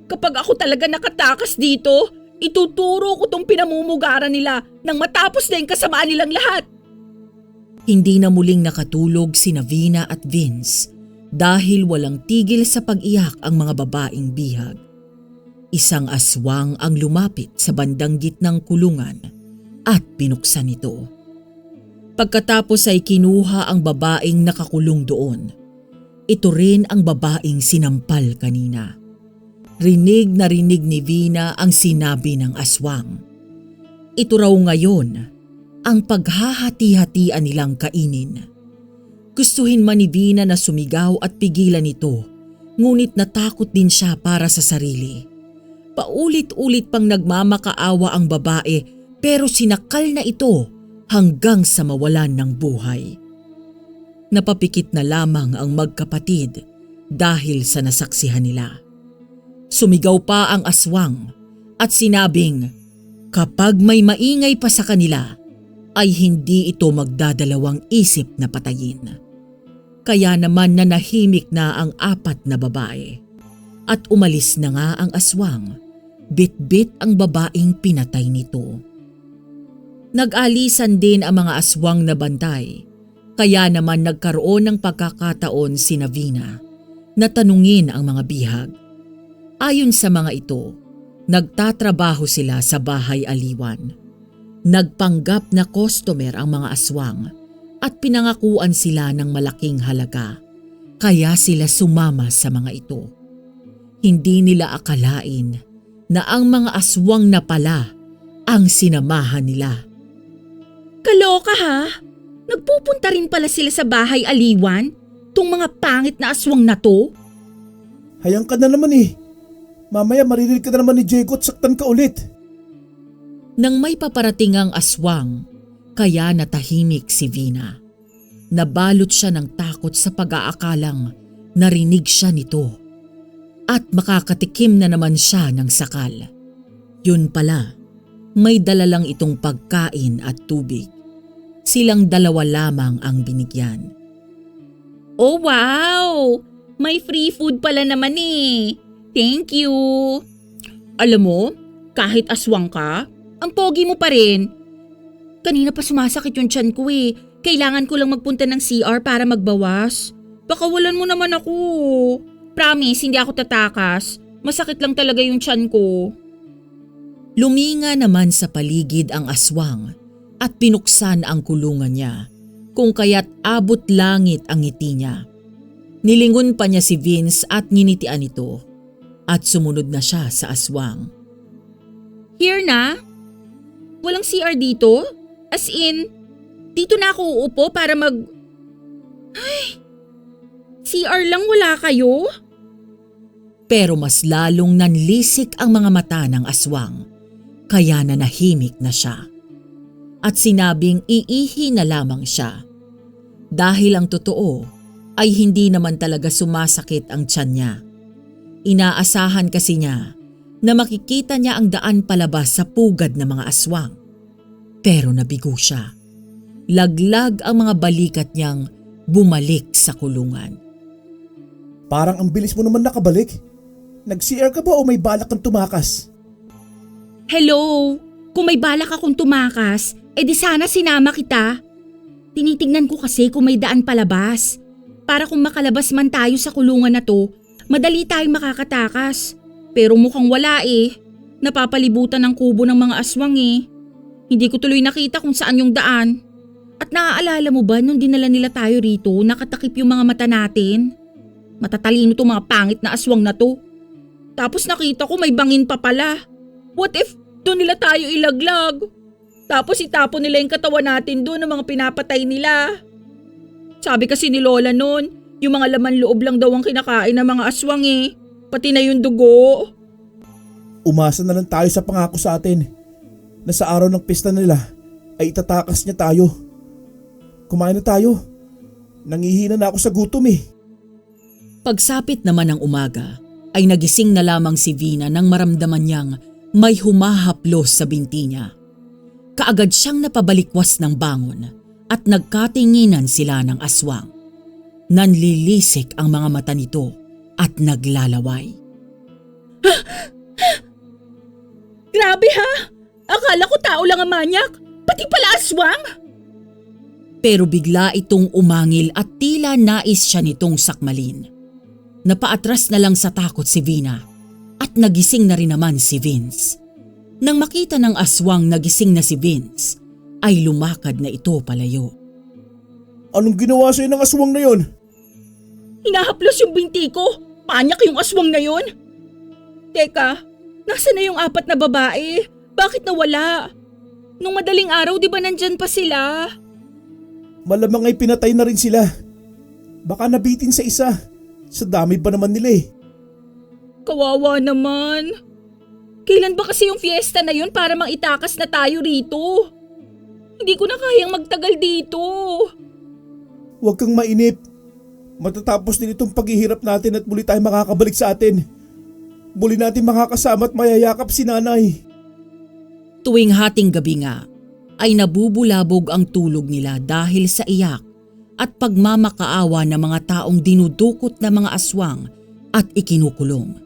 Kapag ako talaga nakatakas dito, ituturo ko tong pinamumugaran nila nang matapos na yung kasamaan nilang lahat. Hindi na muling nakatulog sina Vina at Vince dahil walang tigil sa pag-iyak ang mga babaeng bihag. Isang aswang ang lumapit sa bandang gitnang kulungan at binuksan ito. Pagkatapos ay kinuha ang babaeng nakakulong doon. Ito rin ang babaeng sinampal kanina. Rinig na rinig ni Vina ang sinabi ng aswang. Ito raw ngayon ang paghahati-hatian nilang kainin. Gustuhin man ni Vina na sumigaw at pigilan ito, ngunit natakot din siya para sa sarili. Paulit-ulit pang nagmamakaawa ang babae pero sinakal na ito hanggang sa mawalan ng buhay. Napapikit na lamang ang magkapatid dahil sa nasaksihan nila. Sumigaw pa ang aswang at sinabing kapag may maingay pa sa kanila ay hindi ito magdadalawang isip na patayin. Kaya naman nanahimik na ang 4 na babae at umalis na nga ang aswang, bit-bit ang babaeng pinatay nito. Nag-alisan din ang mga aswang na bantay, kaya naman nagkaroon ng pagkakataon sina Vina na tanungin ang mga bihag. Ayon sa mga ito, nagtatrabaho sila sa bahay aliwan. Nagpanggap na customer ang mga aswang at pinangakuan sila ng malaking halaga, kaya sila sumama sa mga ito. Hindi nila akalain na ang mga aswang na pala ang sinamahan nila. Kaloka ha? Nagpupunta rin pala sila sa bahay aliwan? Tong mga pangit na aswang na to? Hayang ka na naman eh. Mamaya maririnig ka na naman ni Jago at saktan ka ulit. Nang may paparating ang aswang, kaya natahimik si Vina. Nabalot siya ng takot sa pag-aakalang narinig siya nito. At makakatikim na naman siya ng sakal. Yun pala, may dala lang itong pagkain at tubig. Silang 2 lamang ang binigyan. Oh wow! May free food pala naman eh. Thank you. Alam mo, kahit aswang ka, ang pogi mo pa rin. Kanina pa sumasakit yung tiyan ko eh. Kailangan ko lang magpunta ng CR para magbawas. Pakawalan mo naman ako. Promise, hindi ako tatakas. Masakit lang talaga yung tiyan ko. Luminga naman sa paligid ang aswang at pinuksan ang kulungan niya, kung kaya't abot langit ang ngiti niya. Nilingon pa niya si Vince at nginitian ito at sumunod na siya sa aswang. Here na? Walang CR dito? As in, dito na ako uupo para Ay! CR lang, wala kayo? Pero mas lalong nanlisik ang mga mata ng aswang, kaya nanahimik na siya. At sinabing iihi na lamang siya. Dahil ang totoo ay hindi naman talaga sumasakit ang tiyan niya. Inaasahan kasi niya na makikita niya ang daan palabas sa pugad ng mga aswang. Pero nabigo siya. Laglag ang mga balikat niyang bumalik sa kulungan. Parang ang bilis mo naman nakabalik. Nag-CR ka ba o may balak kang tumakas? Hello? Kung may balak akong tumakas, di sana sinama kita. Tinitignan ko kasi kung may daan palabas. Para kung makalabas man tayo sa kulungan na to, madali tayong makakatakas. Pero mukhang wala eh. Napapalibutan ng kubo ng mga aswang eh. Hindi ko tuloy nakita kung saan yung daan. At naaalala mo ba nung dinala nila tayo rito, nakatakip yung mga mata natin? Matatalino tong mga pangit na aswang na to. Tapos nakita ko may bangin pa pala. What if doon nila tayo ilaglag? Tapos itapon nila yung katawan natin doon ng mga pinapatay nila. Sabi kasi ni Lola noon, yung mga laman loob lang daw ang kinakain ng mga aswang eh. Pati na yung dugo. Umasa na lang tayo sa pangako sa atin na sa araw ng pista nila ay itatakas niya tayo. Kumain na tayo. Nangihina na ako sa gutom eh. Pagsapit naman ng umaga ay nagising na lamang si Vina nang maramdaman niyang may humahaplos sa binti niya. Kaagad siyang napabalikwas ng bangon at nagkatinginan sila ng aswang. Nanlilisik ang mga mata nito at naglalaway. Grabe ha! Akala ko tao lang ang manyak. Pati pala aswang! Pero bigla itong umangil at tila nais siya nitong sakmalin. Napaatras na lang sa takot si Vina at nagising na rin naman si Vince. Nang makita ng aswang nagising na si Vince, ay lumakad na ito palayo. Anong ginawa sa'yo ng aswang na yon? Hinahaplos yung binti ko. Manyak yung aswang na yon. Teka, nasaan na yung 4 na babae? Bakit nawala? Nung madaling araw di ba nandyan pa sila? Malamang ay pinatay na rin sila. Baka nabitin sa isa. Sa dami ba naman nila eh. Kawawa naman. Kailan ba kasi yung fiesta na yun para maitakas na tayo rito? Hindi ko na kayang magtagal dito. Huwag kang mainip. Matatapos din itong paghihirap natin at muli tayo makakabalik sa atin. Muli natin makakasama at mayayakap si nanay. Tuwing hating gabi nga, ay nabubulabog ang tulog nila dahil sa iyak at pagmamakaawa ng mga taong dinudukot na mga aswang at ikinukulong.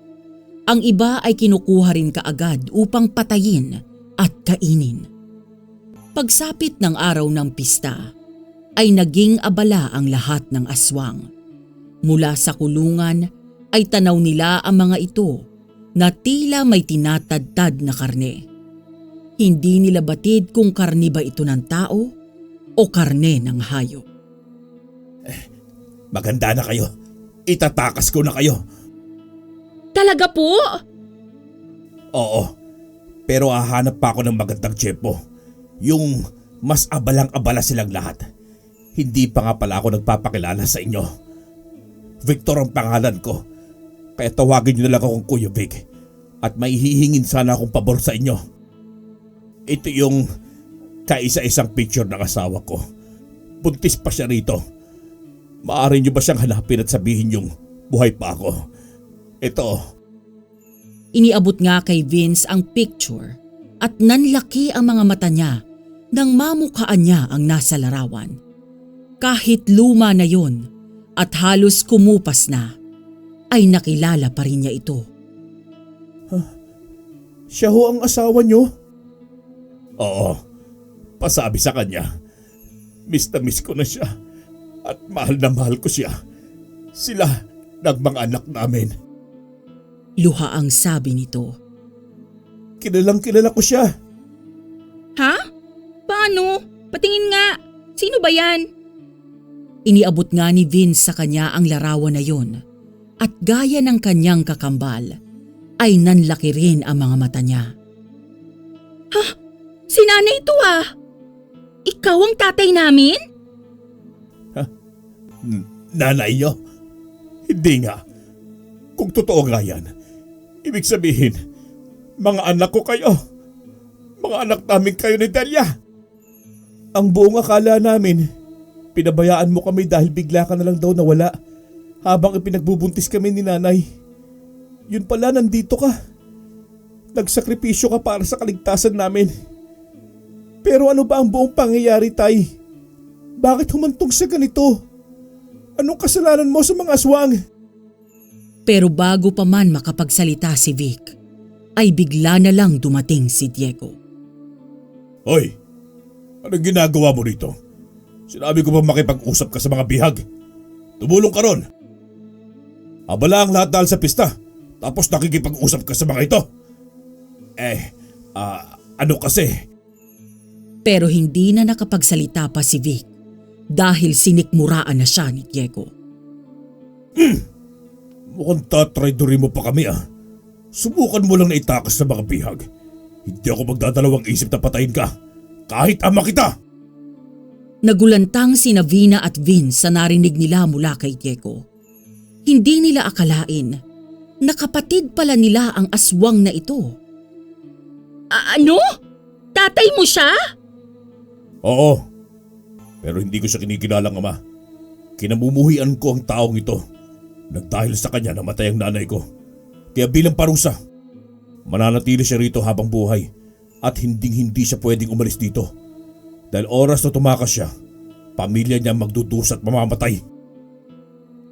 Ang iba ay kinukuha rin kaagad upang patayin at kainin. Pagsapit ng araw ng pista, ay naging abala ang lahat ng aswang. Mula sa kulungan ay tanaw nila ang mga ito na tila may tinatadtad na karne. Hindi nila batid kung karne ba ito ng tao o karne ng hayop. Maganda na kayo. Itatakas ko na kayo. Talaga po? Oo. Pero hahanap pa ako ng magandang tiyempo. Yung mas abalang-abala silang lahat. Hindi pa nga pala ako nagpapakilala sa inyo. Victor ang pangalan ko. Kaya tawagin niyo na lang akong Kuya Vic. At may hihingin sana akong pabor sa inyo. Ito yung kaisa-isang picture ng asawa ko. Buntis pa siya rito. Maaari niyo ba siyang hanapin at sabihin yung buhay pa ako? Ito. Iniabot nga kay Vince ang picture at nanlaki ang mga mata niya nang mamukhaan niya ang nasa larawan. Kahit luma na yon at halos kumupas na, ay nakilala pa rin niya ito. Siya ho ang asawa niyo? Oo. Pasabi sa kanya. Miss na miss ko na siya. At mahal na mahal ko siya. Sila ng mga anak namin. Luha ang sabi nito. Kilalang kilala ko siya. Ha? Paano? Patingin nga. Sino ba yan? Iniabot nga ni Vince sa kanya ang larawan na yon at gaya ng kanyang kakambal ay nanlaki rin ang mga mata niya. Ha? Si nanay ito ah. Ikaw ang tatay namin? Nanay niyo? Hindi nga. Kung totoo nga yan, ibig sabihin, mga anak ko kayo. Mga anak namin kayo ni Delia. Ang buong akala namin, pinabayaan mo kami dahil bigla ka na lang daw nawala habang ipinagbubuntis kami ni nanay. Yun pala, nandito ka. Nagsakripisyo ka para sa kaligtasan namin. Pero ano ba ang buong pangyayari, Tay? Bakit humantong sa ganito? Anong kasalanan mo sa mga aswang? Pero bago pa man makapagsalita si Vic, ay bigla na lang dumating si Diego. Hoy, anong ginagawa mo dito? Sinabi ko ba makipag-usap ka sa mga bihag? Tumulong ka ron. Abala ang lahat dahil sa pista, tapos nakikipag-usap ka sa mga ito. Ano kasi? Pero hindi na nakapagsalita pa si Vic dahil sinikmuraan na siya ni Diego. Mukhang tatraydorin mo pa kami ah. Subukan mo lang na itakas sa mga bihag. Hindi ako magdadalawang isip na patayin ka. Kahit ama kita! Nagulantang sina Vina at Vince sa narinig nila mula kay Diego. Hindi nila akalain na kapatid pala nila ang aswang na ito. Ano? Tatay mo siya? Oo. Pero hindi ko siya kinikilalang ama. Kinamumuhian ko ang taong ito. Nagdahil sa kanya namatay ang nanay ko. Kaya bilang parusa, mananatili siya rito habang buhay at hindi siya pwedeng umalis dito. Dahil oras na tumakas siya, pamilya niya magdudusa at mamamatay.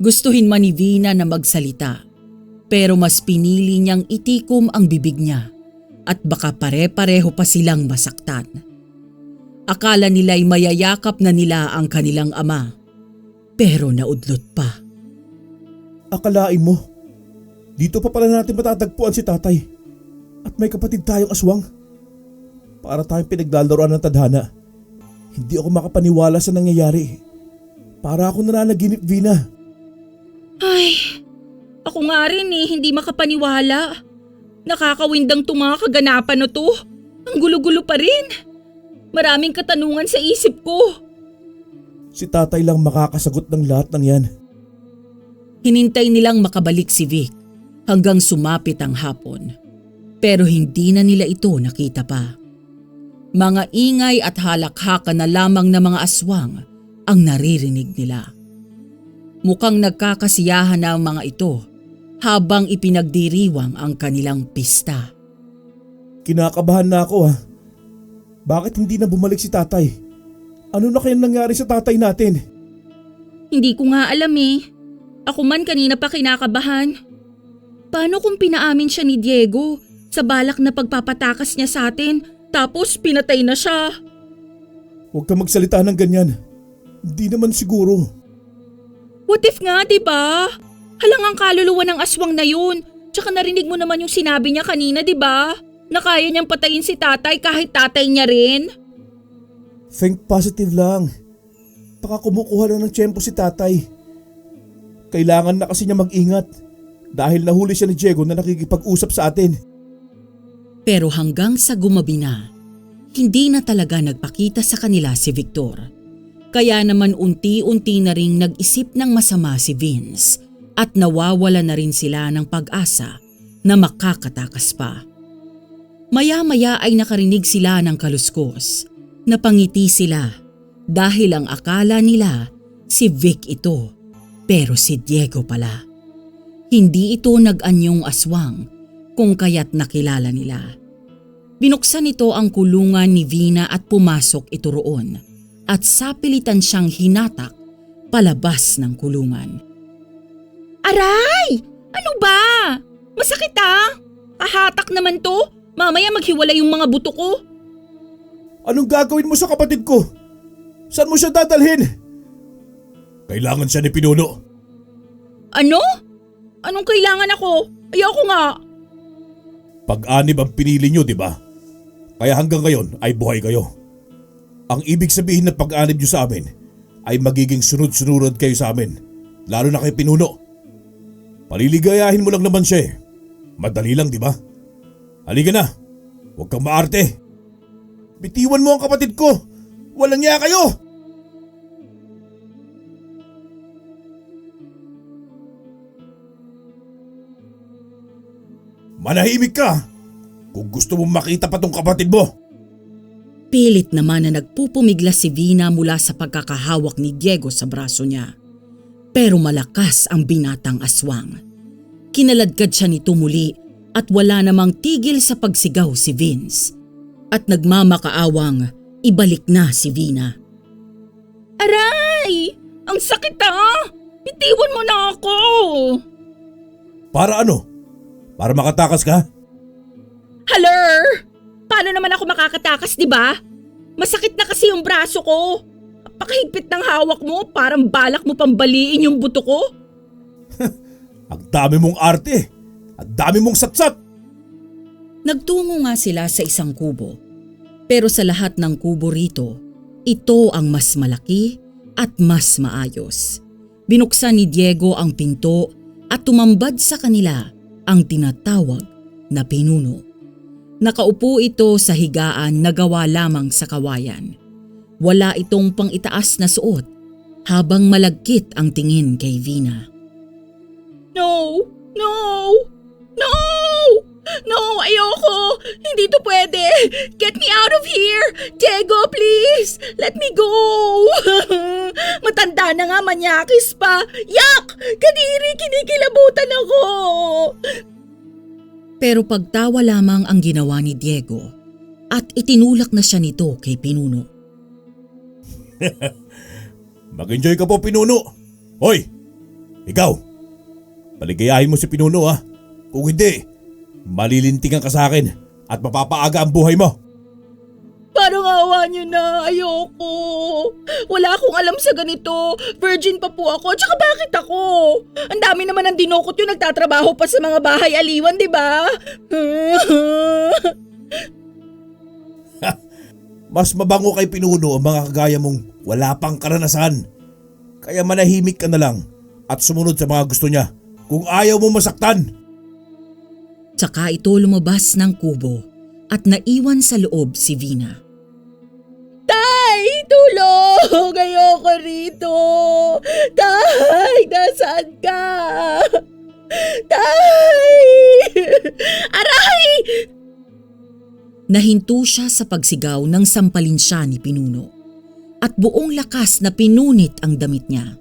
Gustuhin man ni Vina na magsalita, pero mas pinili niyang itikom ang bibig niya at baka pare-pareho pa silang masaktan. Akala nila'y mayayakap na nila ang kanilang ama, pero naudlot pa. Akalain mo, dito pa pala natin matatagpuan si tatay. At may kapatid tayong aswang. Para tayong pinaglalaroan ng tadhana. Hindi ako makapaniwala sa nangyayari. Para ako nananaginip, Vina. Ay, ako nga rin hindi makapaniwala. Nakakawindang itong mga kaganapan na to. Ang gulo-gulo pa rin. Maraming katanungan sa isip ko. Si tatay lang makakasagot ng lahat ng yan. Hinintay nilang makabalik si Vic hanggang sumapit ang hapon. Pero hindi na nila ito nakita pa. Mga ingay at halakhakan na lamang ng mga aswang ang naririnig nila. Mukhang nagkakasiyahan na ang mga ito habang ipinagdiriwang ang kanilang pista. Kinakabahan na ako ha. Bakit hindi na bumalik si tatay? Ano na kaya nangyari sa tatay natin? Hindi ko nga alam Ako man kanina pa kinakabahan. Paano kung pinaamin siya ni Diego sa balak na pagpapatakas niya sa atin tapos pinatay na siya? Huwag ka magsalita ng ganyan. Hindi naman siguro. What if nga, diba? Halangang kaluluwa ng aswang na yun. Tsaka narinig mo naman yung sinabi niya kanina, diba? Na kaya niyang patayin si tatay kahit tatay niya rin. Think positive lang. Baka kumukuha lang ng tiyempo si tatay. Kailangan na kasi niya mag-ingat dahil nahuli siya ni Diego na nakikipag-usap sa atin. Pero hanggang sa gumabi na, hindi na talaga nagpakita sa kanila si Victor. Kaya naman unti-unti na ring nag-isip ng masama si Vince at nawawala na rin sila ng pag-asa na makakatakas pa. Maya-maya ay nakarinig sila ng kaluskos. Napangiti sila dahil ang akala nila si Vic ito, pero si Diego pala. Hindi ito nag-anyong aswang kung kaya't nakilala nila. Binuksan ito ang kulungan ni Vina at pumasok ito roon at sapilitan siyang hinatak palabas ng kulungan. Aray! Ano ba? Masakit Kahatak naman to. Mamaya maghiwalay yung mga buto ko. Anong gagawin mo sa kapatid ko? Saan mo siya dadalhin? Kailangan siya ni Pinuno. Ano? Anong kailangan ako? Ayoko nga. Pag-anib ang pinili niyo, di ba? Kaya hanggang ngayon ay buhay kayo. Ang ibig sabihin ng pag-anib niyo sa amin ay magiging sunod-sunod kayo sa amin, lalo na kay Pinuno. Paliligayahin mo lang naman siya Madali lang, di ba? Halika na, huwag kang maarte. Bitiwan mo ang kapatid ko. Walang niya kayo. Manahimik ka kung gusto mong makita pa tong kapatid mo. Pilit naman na nagpupumigla si Vina mula sa pagkakahawak ni Diego sa braso niya. Pero malakas ang binatang aswang. Kinaladkad siya nito muli at wala namang tigil sa pagsigaw si Vince. At nagmamakaawang ibalik na si Vina. Aray! Ang sakit Bitiwan mo na ako! Para ano? Para makatakas ka? Haler! Paano naman ako makakatakas, di ba? Masakit na kasi yung braso ko. Napakahigpit ng hawak mo, parang balak mo pambaliin yung buto ko. Ang dami mong arte. Ang dami mong satsat. Nagtungo nga sila sa isang kubo. Pero sa lahat ng kubo rito, ito ang mas malaki at mas maayos. Binuksan ni Diego ang pinto at tumambad sa kanila ang tinatawag na pinuno. Nakaupo ito sa higaan na gawa lamang sa kawayan. Wala itong pang-itaas na suot habang malagkit ang tingin kay Vina. No! No! No! No! Ayoko! Hindi to pwede! Get me out of here! Diego, please! Let me go! Matanda na nga, manyakis pa! Yak! Kadiri, kinikilabutan ako! Pero pagtawa lamang ang ginawa ni Diego at itinulak na siya nito kay Pinuno. Mag-enjoy ka po, Pinuno. Hoy! Ikaw! Paligayahin mo si Pinuno ha. Kung hindi, malilintingan ka sa akin at mapapaaga ang buhay mo. Parang awa niyo na, ayoko. Wala akong alam sa ganito. Virgin pa po ako. Tsaka bakit ako? Ang dami naman ng dinukot yung nagtatrabaho pa sa mga bahay aliwan, di ba? Mas mabango kay Pinuno ang mga kagaya mong wala pang karanasan. Kaya manahimik ka na lang at sumunod sa mga gusto niya kung ayaw mo masaktan. Tsaka ito lumabas ng kubo at naiwan sa loob si Vina. Tay! Tulong! Ayoko rito! Tay! Nasaan ka? Tay! Aray! Nahinto siya sa pagsigaw nang sampalin siya ni Pinuno at buong lakas na pinunit ang damit niya.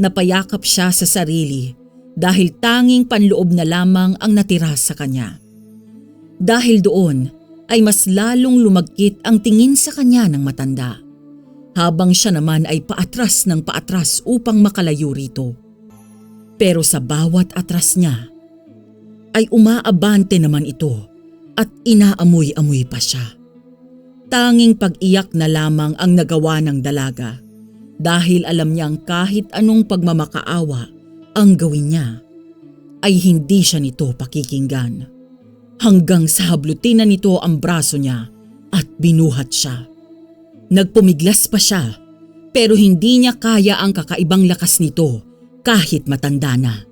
Napayakap siya sa sarili dahil tanging panloob na lamang ang natira sa kanya. Dahil doon ay mas lalong lumagkit ang tingin sa kanya ng matanda, habang siya naman ay paatras ng paatras upang makalayo rito. Pero sa bawat atras niya ay umaabante naman ito at inaamoy-amoy pa siya. Tanging pag-iyak na lamang ang nagawa ng dalaga dahil alam niyang kahit anong pagmamakaawa ang gawin niya ay hindi siya nito pakikinggan. Hanggang sa hablutin na nito ang braso niya at binuhat siya. Nagpumiglas pa siya pero hindi niya kaya ang kakaibang lakas nito kahit matanda na.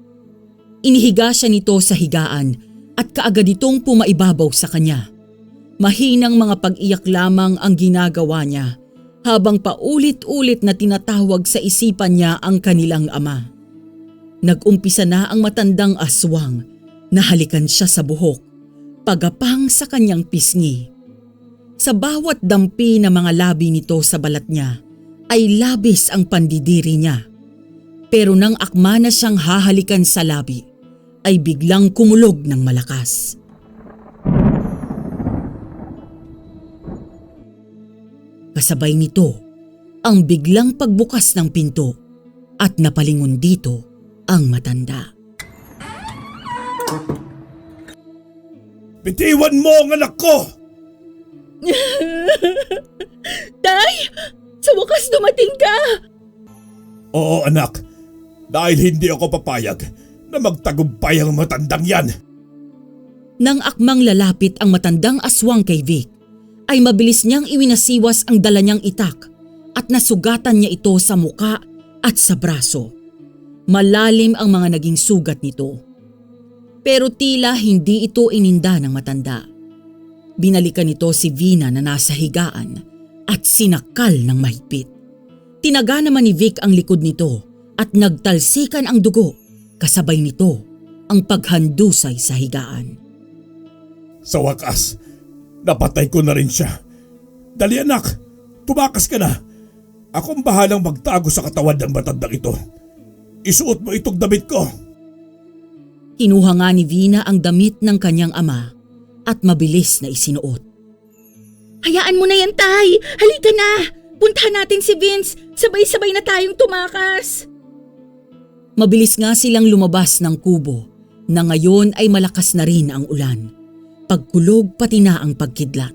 Inihiga siya nito sa higaan at kaagad itong pumaibabaw sa kanya. Mahinang mga pag-iyak lamang ang ginagawa niya habang paulit-ulit na tinatawag sa isipan niya ang kanilang ama. Nag-umpisa na ang matandang aswang na halikan siya sa buhok, pagapang sa kanyang pisngi. Sa bawat dampi na mga labi nito sa balat niya ay labis ang pandidiri niya. Pero nang akma na siyang hahalikan sa labi, ay biglang kumulog ng malakas. Kasabay nito ang biglang pagbukas ng pinto at napalingon dito ang matanda. Bitiwan mo ang anak ko! Tay! Sa wakas dumating ka! Oo anak, dahil hindi ako papayag na magtagumpay ang matandang yan. Nang akmang lalapit ang matandang aswang kay Vic, ay mabilis niyang iwinasiwas ang dala niyang itak at nasugatan niya ito sa muka at sa braso. Malalim ang mga naging sugat nito. Pero tila hindi ito ininda ng matanda. Binalikan nito si Vina na nasa higaan at sinakal ng mahigpit. Tinaga naman ni Vic ang likod nito at nagtalsikan ang dugo, kasabay nito ang paghandusay sa higaan. Sa wakas, napatay ko na rin siya. Dali anak, tumakas ka na. Akong bahalang magtago sa katawan ng matandang ito. Isuot mo itong damit ko. Kinuha nga ni Vina ang damit ng kanyang ama at mabilis na isinuot. Hayaan mo na yan, Tay! Halika na! Puntahan natin si Vince! Sabay-sabay na tayong tumakas! Mabilis nga silang lumabas ng kubo na ngayon ay malakas na rin ang ulan. Pagkulog pati na ang pagkidlat.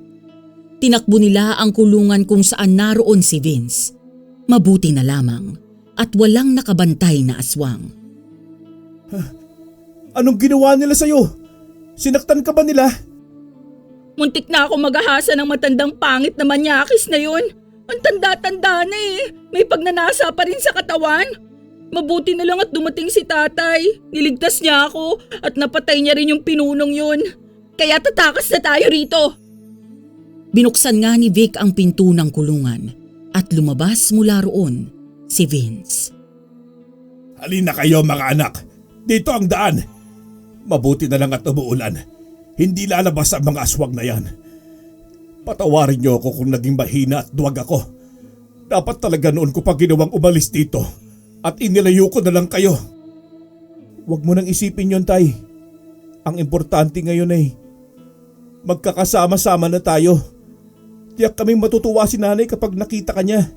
Tinakbo nila ang kulungan kung saan naroon si Vince. Mabuti na lamang at walang nakabantay na aswang. Anong ginawa nila sa'yo? Sinaktan ka ba nila? Muntik na ako maghahasa ng matandang pangit na manyakis na yun. Ang tanda-tanda na eh. May pagnanasa pa rin sa katawan. Mabuti na lang at dumating si tatay. Niligtas niya ako at napatay niya rin yung pinunong yun. Kaya tatakas na tayo rito. Binuksan nga ni Vic ang pinto ng kulungan at lumabas mula roon si Vince. Halina kayo mga anak. Dito ang daan. Mabuti na lang at umuulan. Hindi lalabas ang mga aswang na yan. Patawarin niyo ako kung naging mahina at duwag ako. Dapat talaga noon ko pa ginawang umalis dito at inilayo ko na lang kayo. Huwag mo nang isipin yon, Tay. Ang importante ngayon ay magkakasama-sama na tayo. Tiyak kaming matutuwa si nanay kapag nakita ka niya.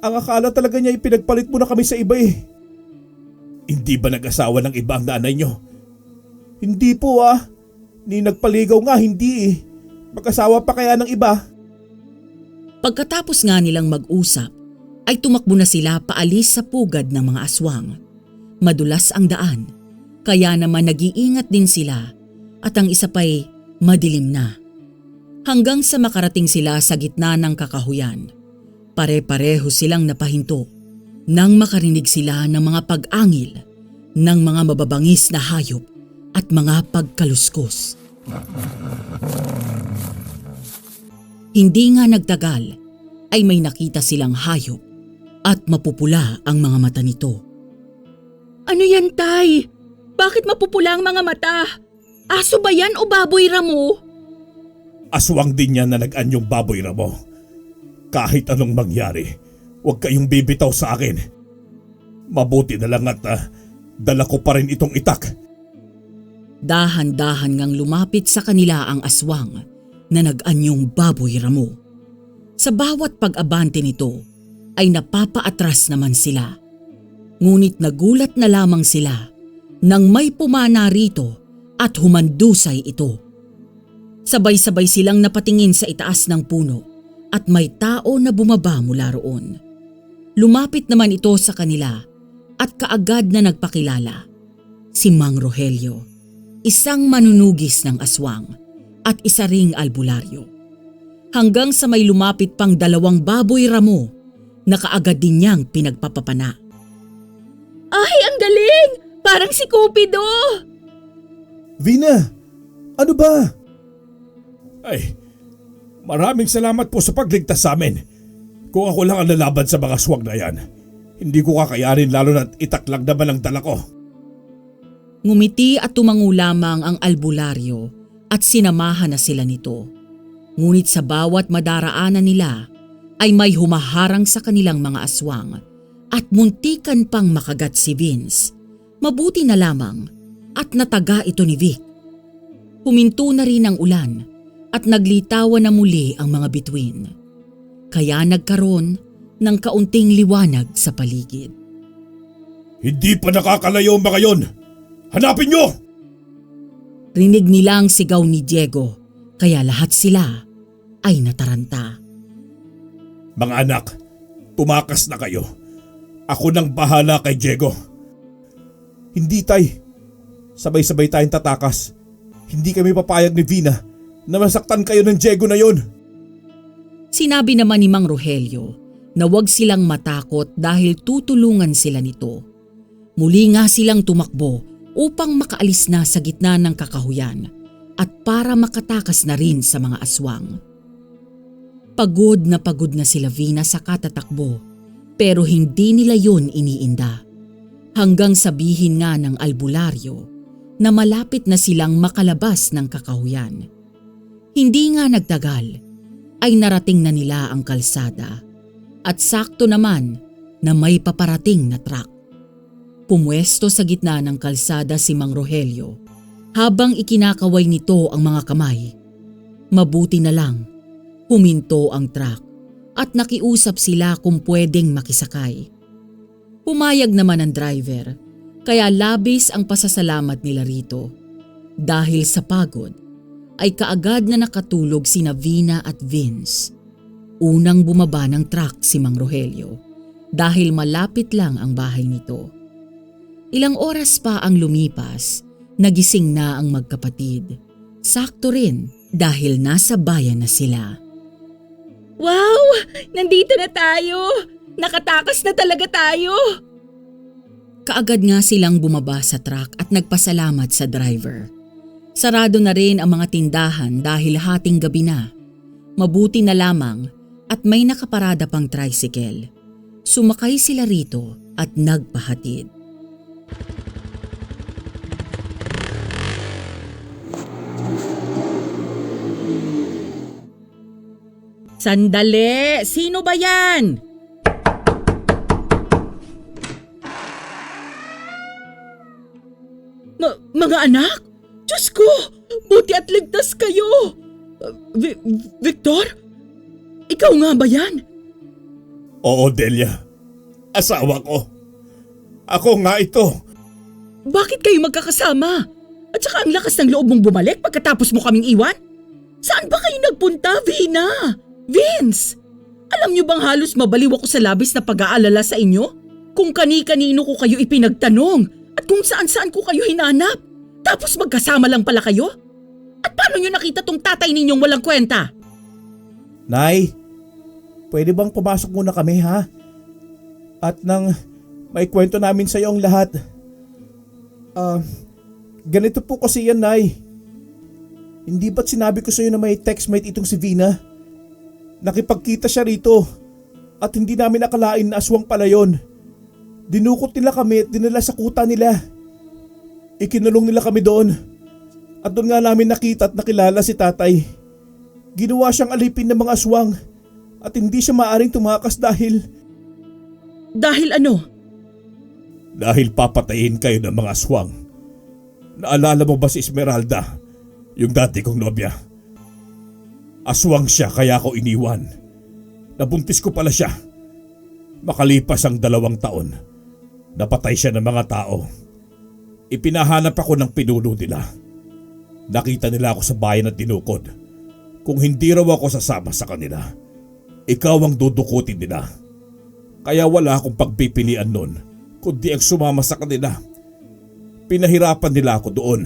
Ang akala talaga niya ipinagpalit mo na kami sa iba eh. Hindi ba nag-asawa ng iba ang nanay niyo? Hindi po ah. Ni nagpaligaw nga hindi eh. Mag-asawa pa kaya ng iba? Pagkatapos nga nilang mag-usap, ay tumakbo na sila paalis sa pugad ng mga aswang. Madulas ang daan, kaya naman nag-iingat din sila at ang isa pa'y madilim na. Hanggang sa makarating sila sa gitna ng kakahuyan. Pare-pareho silang napahinto nang makarinig sila ng mga pag-angil ng mga mababangis na hayop at mga pagkaluskos. Hindi nga nagtagal ay may nakita silang hayop at mapupula ang mga mata nito. Ano yan, Tay? Bakit mapupula ang mga mata? Aso ba yan o baboy ramo? Aswang din yan na nag-anyong baboy ramo. Kahit anong mangyari, huwag kayong bibitaw sa akin. Mabuti na lang at dala ko pa rin itong itak. Dahan-dahan ngang lumapit sa kanila ang aswang na nag-anyong baboy ramo. Sa bawat pag-abante nito ay napapaatras naman sila. Ngunit nagulat na lamang sila nang may pumana rito at humandusay ito. Sabay-sabay silang napatingin sa itaas ng puno at may tao na bumaba mula roon. Lumapit naman ito sa kanila at kaagad na nagpakilala. Si Mang Rogelio, isang manunugis ng aswang at isa ring albularyo. Hanggang sa may lumapit pang 2 baboy ramo na kaagad din niyang pinagpapapana. Ay, ang galing! Parang si Cupido! Vina, ano ba? Ay, maraming salamat po sa pagligtas sa amin. Kung ako lang ang lalaban sa mga aswang na yan, hindi ko kakayanin lalo na't itak lang naman ang dala ko. Ngumiti at tumango lamang ang albularyo at sinamahan na sila nito. Ngunit sa bawat madaraanan nila ay may humaharang sa kanilang mga aswang at muntikan pang makagat si Vince. Mabuti na lamang at nataga ito ni Vic. Huminto na rin ang ulan at naglitawan na muli ang mga bituin. Kaya nagkaroon ng kaunting liwanag sa paligid. Hindi pa nakakalayo ang mga yon! Hanapin nyo! Rinig nilang sigaw ni Diego, kaya lahat sila ay nataranta. Mga anak, tumakas na kayo. Ako nang bahala kay Diego. Hindi, Tay. Sabay-sabay tayong tatakas. Hindi kami papayag ni Vina na masaktan kayo ng Diego na yon. Sinabi naman ni Mang Rogelio na huwag silang matakot dahil tutulungan sila nito. Muli nga silang tumakbo upang makaalis na sa gitna ng kakahuyan at para makatakas na rin sa mga aswang. Pagod na sila Vina sa katatakbo pero hindi nila yun iniinda. Hanggang sabihin nga ng albularyo na malapit na silang makalabas ng kakahuyan. Hindi nga nagtagal ay narating na nila ang kalsada at sakto naman na may paparating na truck. Pumwesto sa gitna ng kalsada si Mang Rogelio habang ikinakaway nito ang mga kamay. Mabuti na lang, huminto ang truck at nakiusap sila kung pwedeng makisakay. Pumayag naman ang driver, kaya labis ang pasasalamat nila rito. Dahil sa pagod, ay kaagad na nakatulog sina Vina at Vince. Unang bumaba ng truck si Mang Rogelio dahil malapit lang ang bahay nito. Ilang oras pa ang lumipas, nagising na ang magkapatid. Sakto rin dahil nasa bayan na sila. Wow! Nandito na tayo! Nakatakas na talaga tayo! Kaagad nga silang bumaba sa truck at nagpasalamat sa driver. Sarado na rin ang mga tindahan dahil hating gabi na. Mabuti na lamang at may nakaparada pang tricycle. Sumakay sila rito at nagpahatid. Sandali! Sino ba yan? Mga anak? Diyos ko! Buti at ligtas kayo! Victor? Ikaw nga ba yan? Oo, Delia. Asawa ko. Ako nga ito. Bakit kayo magkakasama? At saka ang lakas ng loob mong bumalik pagkatapos mo kaming iwan? Saan ba kayo nagpunta, Vina? Vince! Alam niyo bang halos mabaliw ako sa labis na pag-aalala sa inyo? Kung kani-kanino ko kayo ipinagtanong at kung saan-saan ko kayo hinanap. Tapos magkasama lang pala kayo? At paano niyo nakita tong tatay ninyong walang kwenta? Nay, pwede bang pumasok muna kami ha? At nang may kwento namin sa iyo ang lahat. Ganito po kasi yan, Nay. Hindi ba't sinabi ko sa iyo na may textmate itong si Vina? Nakipagkita siya rito at hindi namin akalain na aswang pala yon. Dinukot nila kami at dinala sa kuta nila. Ikinulong nila kami doon. At doon nga namin nakita at nakilala si tatay. Ginawa siyang alipin ng mga aswang at hindi siya maaring tumakas dahil... Dahil ano? Dahil papatayin kayo ng mga aswang. Naalala mo ba si Esmeralda, yung dati kong nobya? Aswang siya kaya ako iniwan. Nabuntis ko pala siya. Makalipas ang 2 taon, napatay siya ng mga tao. Ipinahanap ako ng pinuno nila. Nakita nila ako sa bayan at dinukod. Kung hindi raw ako sasama sa kanila, ikaw ang dudukutin nila. Kaya wala akong pagpipilian nun, kundi ang sumama sa kanila. Pinahirapan nila ako doon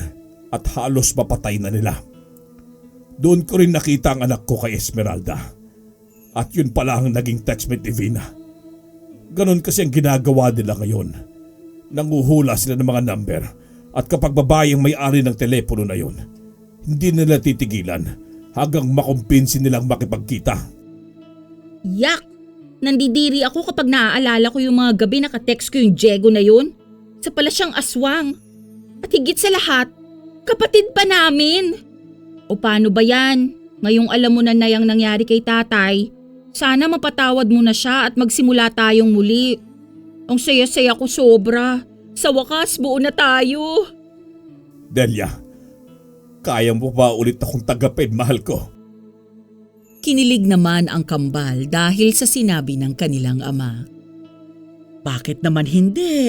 at halos mapatay na nila. Doon ko rin nakita ang anak ko kay Esmeralda. At yun pala ang naging textmate ni Vina. Ganon kasi ang ginagawa nila ngayon. Nanguhula sila ng mga number at kapag babae ang may-ari ng telepono na yun, hindi nila titigilan hanggang makumpinsin nilang makipagkita. Yak! Nandidiri ako kapag naaalala ko yung mga gabi nakatext ko yung Diego na yun. Sa pala siyang aswang. At higit sa lahat, kapatid pa namin. O paano ba yan? Ngayong alam mo na yung nangyari kay tatay, sana mapatawad mo na siya at magsimula tayong muli. Ang saya-saya ko sobra. Sa wakas, buo na tayo. Delia, kaya mo ba ulit akong tagapin, mahal ko? Kinilig naman ang kambal dahil sa sinabi ng kanilang ama. Bakit naman hindi?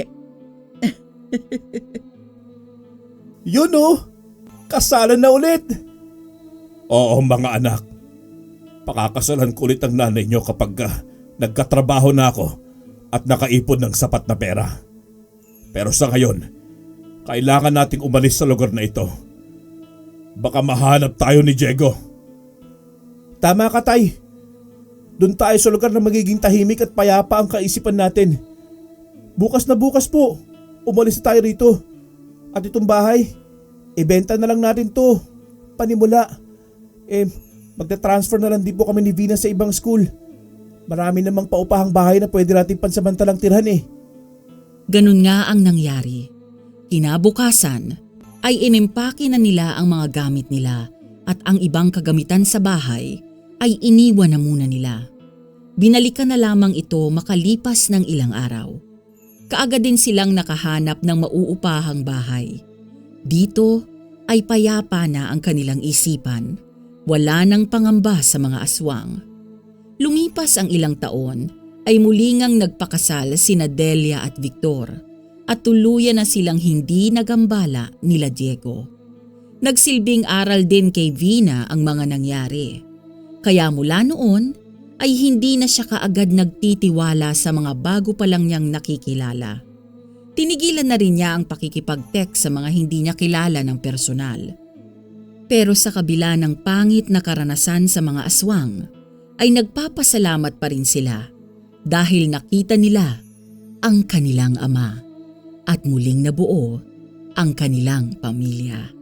Yun oh, kasalan na ulit. Oo mga anak, pakakasalan ko ulit ang nanay niyo kapag nagkatrabaho na ako at nakaipon ng sapat na pera. Pero sa ngayon, kailangan nating umalis sa lugar na ito. Baka mahanap tayo ni Diego. Tama ka, tay. Doon tayo sa lugar na magiging tahimik at payapa ang kaisipan natin. Bukas na bukas po, umalis na tayo rito. At itong bahay, ibenta na lang natin to. Panimula. Magta-transfer na lang din po kami ni Vina sa ibang school. Marami namang paupahang bahay na pwede natin pansamantalang tirhan eh. Ganun nga ang nangyari. Kinabukasan ay inimpake na nila ang mga gamit nila at ang ibang kagamitan sa bahay ay iniwan na muna nila. Binalikan na lamang ito makalipas ng ilang araw. Kaagad din silang nakahanap ng mauupahang bahay. Dito ay payapa na ang kanilang isipan. Wala nang pangamba sa mga aswang. Lumipas ang ilang taon ay muli ngang nagpakasal sina Delia at Victor at tuluyan na silang hindi nagambala nila Diego. Nagsilbing aral din kay Vina ang mga nangyari. Kaya mula noon ay hindi na siya kaagad nagtitiwala sa mga bago pa lang niyang nakikilala. Tinigilan na rin niya ang pakikipag-text sa mga hindi niya kilala ng personal. Pero sa kabila ng pangit na karanasan sa mga aswang, ay nagpapasalamat pa rin sila dahil nakita nila ang kanilang ama at muling nabuo ang kanilang pamilya.